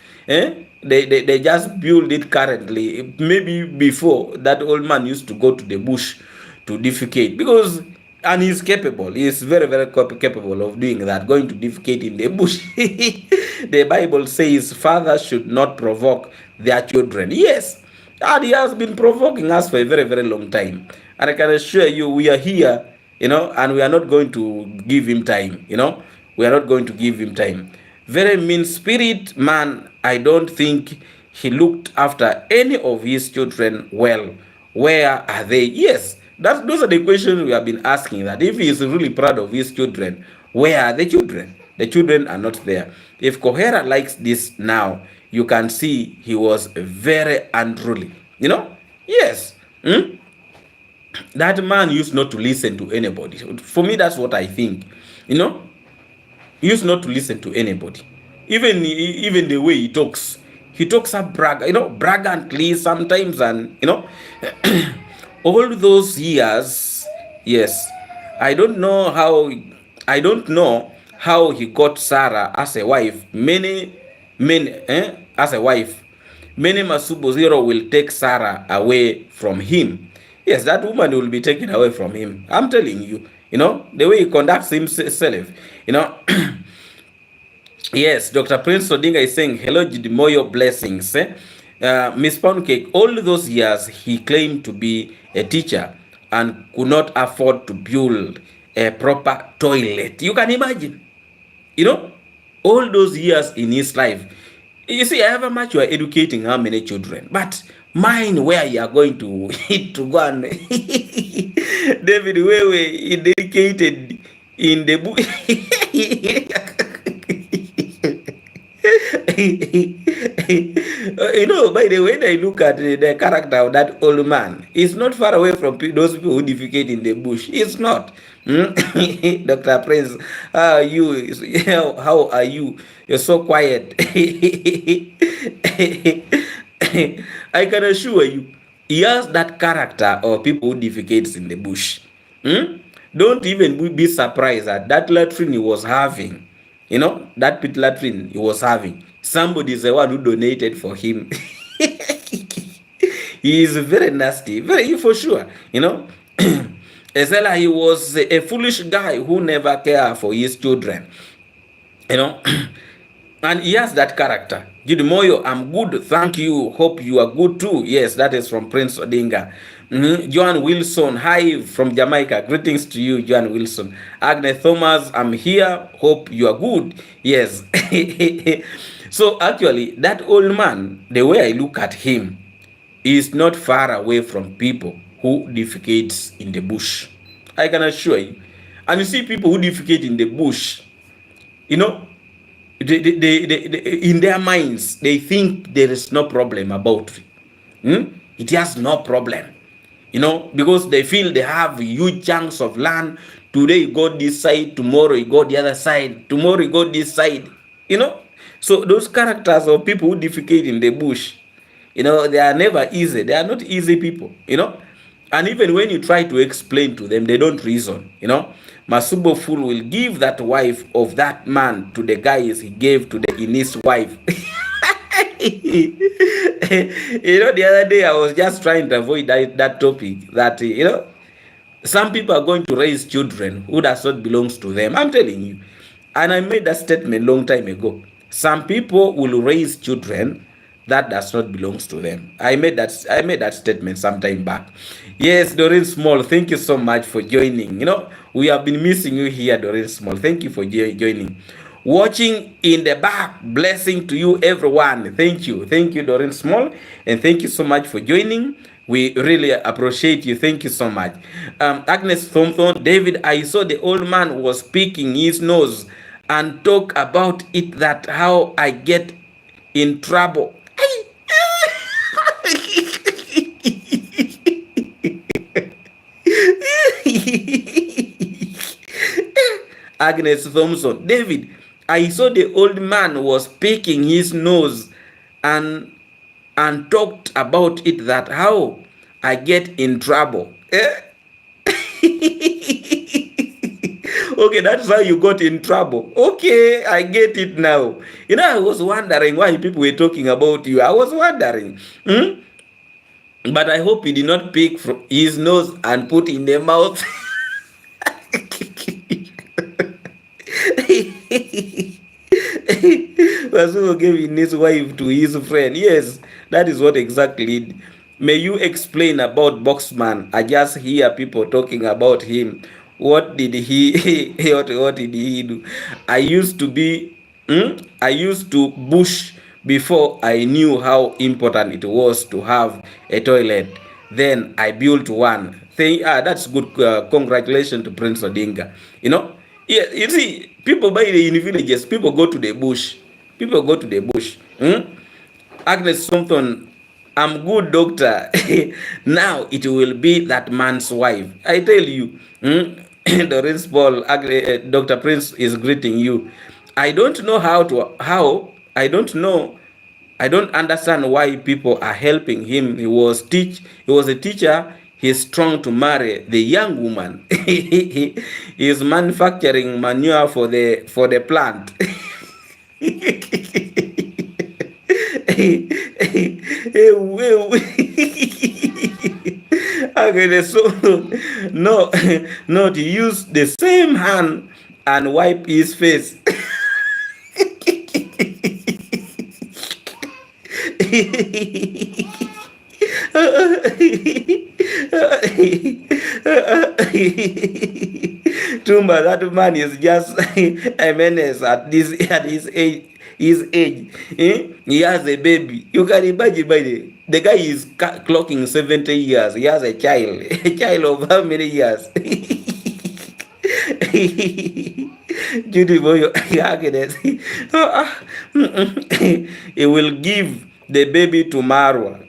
They just build it currently. Maybe before, that old man used to go to the bush to defecate, because, and he's capable. He's very, very capable of doing that, going to defecate in the bush. The Bible says fathers should not provoke their children. Yes, and he has been provoking us for a very, very long time. And I can assure you, we are here, and we are not going to give him time. We are not going to give him time. Very mean spirit man. I don't think he looked after any of his children well. Where are they? Yes, those are the questions we have been asking, that if he is really proud of his children, where are the children? The children are not there. If Kohera likes this now, you can see he was very unruly. Yes. That man used not to listen to anybody. For me, that's what I think. He used not to listen to anybody. Even the way he talks up braggantly sometimes, and all those years. Yes, I don't know how. I don't know how he got Sarah as a wife. As a wife. Many Masubo Zero will take Sarah away from him. Yes, that woman will be taken away from him. I'm telling you, the way he conducts himself, Yes, Dr. Prince Odinga is saying, hello, Jidimoyo, blessings. Miss Poundcake, all those years he claimed to be a teacher and could not afford to build a proper toilet. You can imagine, all those years in his life. You see, however much you are educating how many children, but mine where you are going to to go and David Wewe, he dedicated in the book. By the way, when I look at the character of that old man, he's not far away from those people who defecate in the bush. It's not. Dr. Prince, how are you? How are you? You're so quiet. I can assure you, he has that character of people who defecates in the bush. Don't even be surprised that latrine he was having. That pit latrine he was having. Somebody is the one who donated for him. He is very nasty, very for sure. Ezela, he was a foolish guy who never cared for his children. And he has that character. Judy Moyo, I'm good, thank you. Hope you are good too. Yes, that is from Prince Odinga. Joan Wilson, hi from Jamaica. Greetings to you, Joan Wilson. Agnes Thomas, I'm here. Hope you are good. Yes. So actually, that old man, the way I look at him, is not far away from people who defecates in the bush. I can assure you. And you see people who defecate in the bush, they, in their minds, they think there is no problem about it. It has no problem. Because they feel they have huge chunks of land. Today you go this side, tomorrow you go the other side, tomorrow you go this side. So those characters of people who defecate in the bush, they are never easy. They are not easy people, And even when you try to explain to them, they don't reason, Masubo Fool will give that wife of that man to the guys he gave to the Inis wife. The other day I was just trying to avoid that topic, that, some people are going to raise children who does not belongs to them. I'm telling you. And I made that statement long time ago. Some people will raise children that does not belongs to them. I made that statement some time back. Yes, Doreen Small, thank you so much for joining. We have been missing you here, Doreen Small. Thank you for joining. Watching in the back, blessing to you, everyone. Thank you, Doreen Small, and thank you so much for joining. We really appreciate you. Thank you so much. Agnes Thompson, David, I saw the old man was picking his nose and talk about it, that how I get in trouble. Agnes Thompson, David, I saw the old man was picking his nose and talked about it, that how I get in trouble. Okay, that's how you got in trouble. Okay, I get it now. I was wondering why people were talking about you. I was wondering. But I hope he did not pick from his nose and put in the mouth. Masubo gave his wife to his friend. Yes, that is what exactly. May you explain about Boxman? I just hear people talking about him. What did he what did he do? I used to bush before I knew how important it was to have a toilet. Then I built one. That's good. Congratulations to Prince Odinga. Yeah, see, people in villages, people go to the bush. Agnes Thompson, I'm good, doctor. Now it will be that man's wife. I tell you, Doris Paul, Dr. Prince is greeting you. I don't know I don't know, I don't understand why people are helping him. He was a teacher. He's strong to marry the young woman. He is manufacturing manure for the plant. Okay, so no, no, to use the same hand and wipe his face. Tumba, that man is just a menace at his age. He has a baby. You can imagine, by the guy is clocking 70 years. He has a child, a child of how many years? Judy Boyo, he will give the baby to Marwa.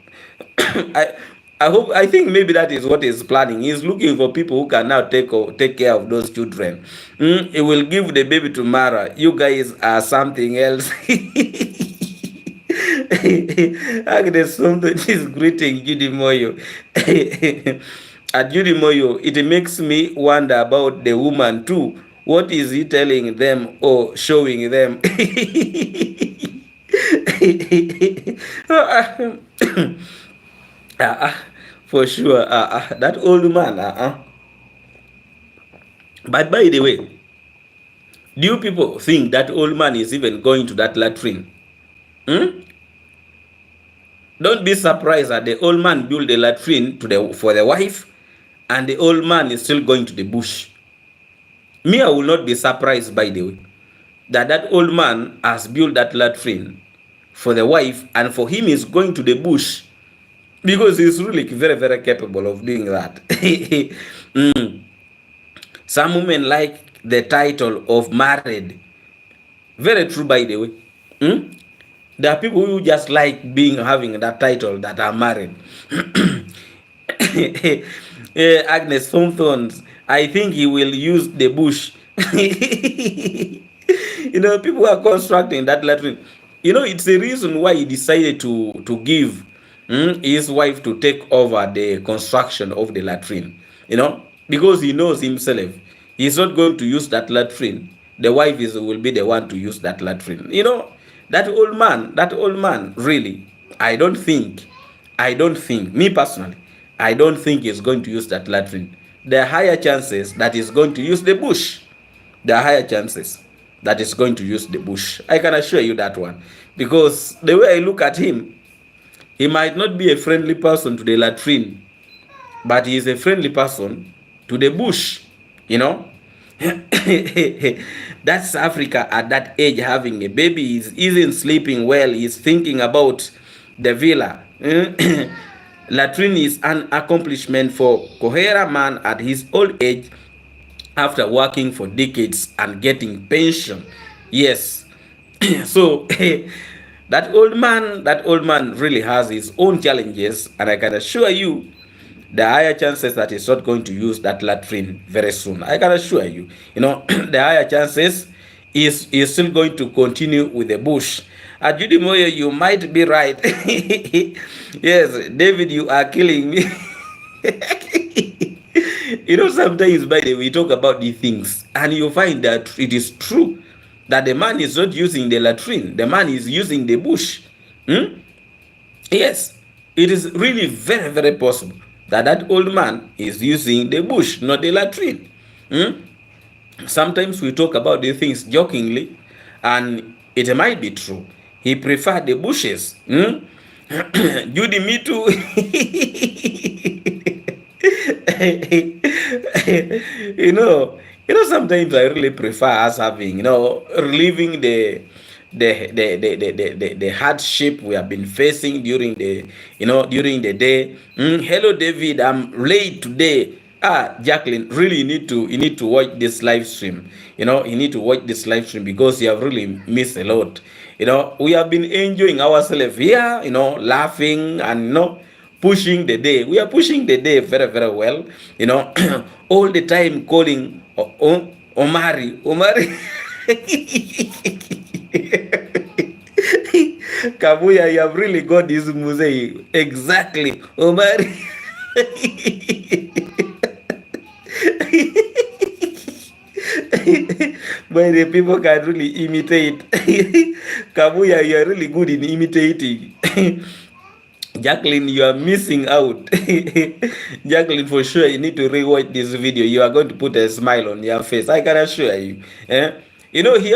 I think maybe that is what he's planning. He's looking for people who can now take care of those children. He will give the baby to Mara. You guys are something else. Agnes something is greeting Judy Moyo. At Judy Moyo, it makes me wonder about the woman too. What is he telling them or showing them? For sure, that old man. But by the way, do you people think that old man is even going to that latrine? Don't be surprised that the old man built a latrine for the wife, and the old man is still going to the bush. Me, I will not be surprised, by the way, that old man has built that latrine for the wife, and for him is going to the bush, because he's really very, very capable of doing that. Some women like the title of married. Very true, by the way. There are people who just like having that title that are married. Agnes Thompson, I think he will use the bush. People are constructing that latrine. It's the reason why he decided to give his wife to take over the construction of the latrine. Because he knows himself, he's not going to use that latrine. The wife will be the one to use that latrine. That old man, really, I don't think, me personally, I don't think he's going to use that latrine. There are higher chances that he's going to use the bush. There are higher chances that he's going to use the bush. I can assure you that one. Because the way I look at him, he might not be a friendly person to the latrine, but he is a friendly person to the bush. That's Africa at that age, having a baby. Isn't sleeping well. He's thinking about the villa. Latrine is an accomplishment for Kohera man at his old age, after working for decades and getting pension. Yes. So that old man really has his own challenges, and I can assure you the higher chances that he's not going to use that latrine very soon. I can assure you, the higher chances is still going to continue with the bush. Judy Moyo, you might be right. Yes, David, you are killing me. Sometimes, by the way, we talk about these things, and you find that it is true that the man is not using the latrine. The man is using the bush. Yes, it is really very, very possible that old man is using the bush, not the latrine. Sometimes we talk about these things jokingly, and it might be true. He preferred the bushes. Judy, me too. Sometimes I really prefer us having, relieving the hardship we have been facing during the day. Hello, David, I'm late today. Jacqueline, really, you need to watch this live stream. You need to watch this live stream because you have really missed a lot. We have been enjoying ourselves here, laughing and pushing the day. We are pushing the day very, very well, all the time calling Omari. Kabuya, you have really got this mosaic. Exactly. Omari. But the people can really imitate. Kabuya, you are really good in imitating. Jacqueline, you are missing out. Jacqueline, for sure, you need to rewatch this video. You are going to put a smile on your face. I can assure you. Here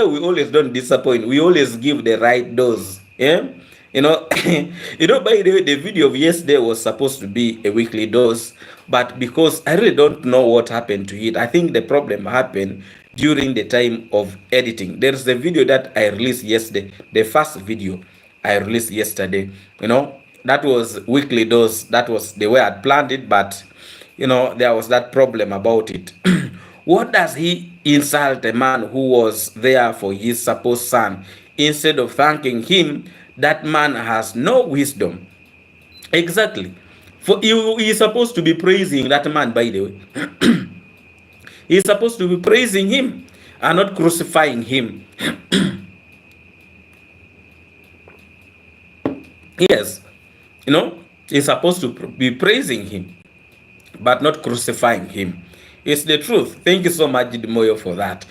we always don't disappoint. We always give the right dose. Yeah. By the way, the video of yesterday was supposed to be a weekly dose, but because I really don't know what happened to it, I think the problem happened during the time of editing. There's the video that I released yesterday, the first video I released yesterday. That was weekly dose. That was the way I planned it, but there was that problem about it. What does he insult a man who was there for his supposed son? Instead of thanking him, that man has no wisdom. Exactly. For he is supposed to be praising that man, by the way. He is supposed to be praising him and not crucifying him. Yes. He's supposed to be praising him, but not crucifying him. It's the truth. Thank you so much, Dimoyo, for that.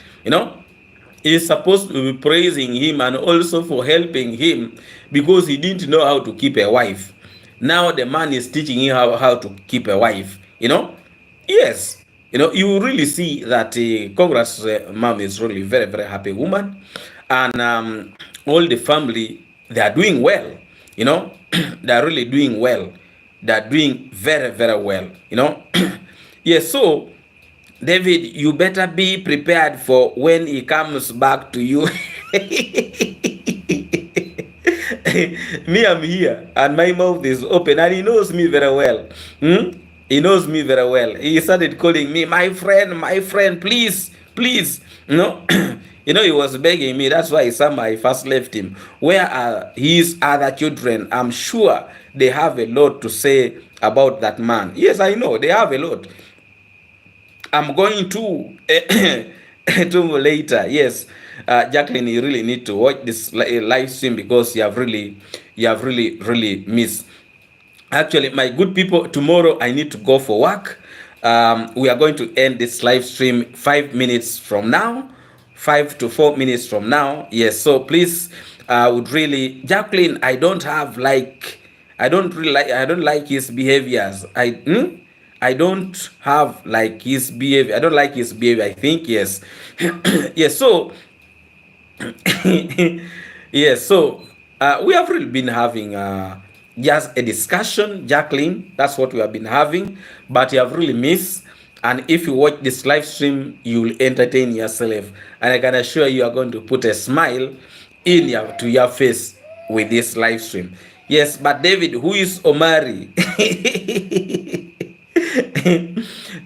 He's supposed to be praising him and also for helping him because he didn't know how to keep a wife. Now the man is teaching him how to keep a wife. Yes. You will really see that Congress mom is really very, very happy woman. And all the family, they are doing well. They are really doing well. They are doing very, very well. Yes, so David, you better be prepared for when he comes back to you. Me, I'm here, and my mouth is open, and he knows me very well. He knows me very well. He started calling me, my friend, please. He was begging me. That's why I first left him. Where are his other children? I'm sure they have a lot to say about that man. Yes, I know, they have a lot. I'm going to later. Yes, Jacqueline, you really need to watch this live stream because you have really missed. Actually, my good people, tomorrow I need to go for work. We are going to end this live stream 5 minutes from now, 5 to 4 minutes from now. Yes, so please, I would really, Jacqueline, I don't like his behaviors. I don't have like his behavior. I don't like his behavior. I think yes. Yes. So yes. So we have really been having just a discussion, Jacqueline. That's what we have been having. But you have really missed. And if you watch this live stream, you will entertain yourself. And I can assure you are going to put a smile to your face with this live stream. Yes. But David, who is Omari?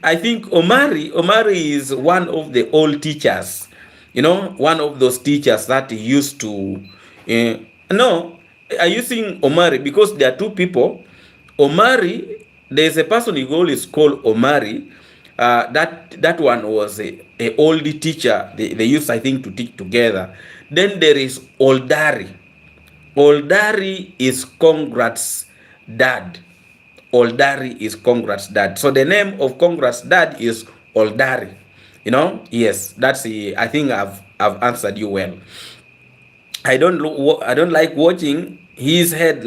I think Omari is one of the old teachers, one of those teachers that used to, are you saying Omari? Because there are two people. Omari, there's a person who always called Omari. That one was a old teacher. They used, I think, to teach together. Then there is Oldari. Oldari is Congrats' dad. Oldari is Congrats' dad. So the name of Congrats' dad is Oldari. Yes, that's I think I've answered you well. I don't like watching his head.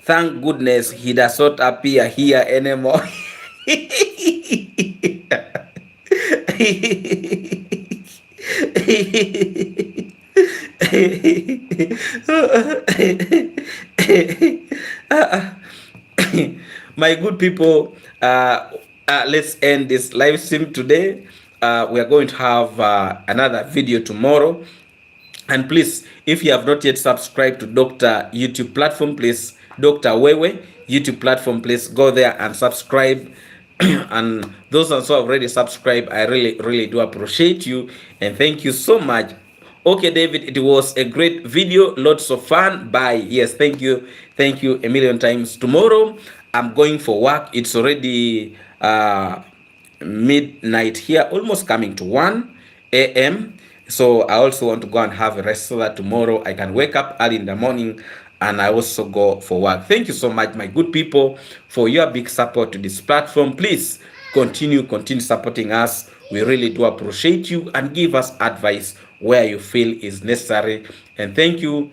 Thank goodness he does not appear here anymore. My good people, let's end this live stream today. We are going to have another video tomorrow. And please, if you have not yet subscribed to Dr. YouTube platform, please, Dr. Wewe YouTube platform, please go there and subscribe. And those also already subscribed, I really do appreciate you, and thank you so much Okay, David, it was a great video, lots of fun. Bye. Yes, thank you a million times. Tomorrow I'm going for work. It's already midnight here, almost coming to 1 a.m. So I also want to go and have a rest so that tomorrow I can wake up early in the morning and I also go for work. Thank you so much, my good people, for your big support to this platform. Please continue supporting us. We really do appreciate you, and give us advice where you feel is necessary. And thank you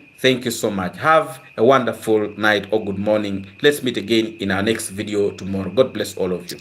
so much. Have a wonderful night or good morning. Let's meet again in our next video tomorrow. God bless all of you.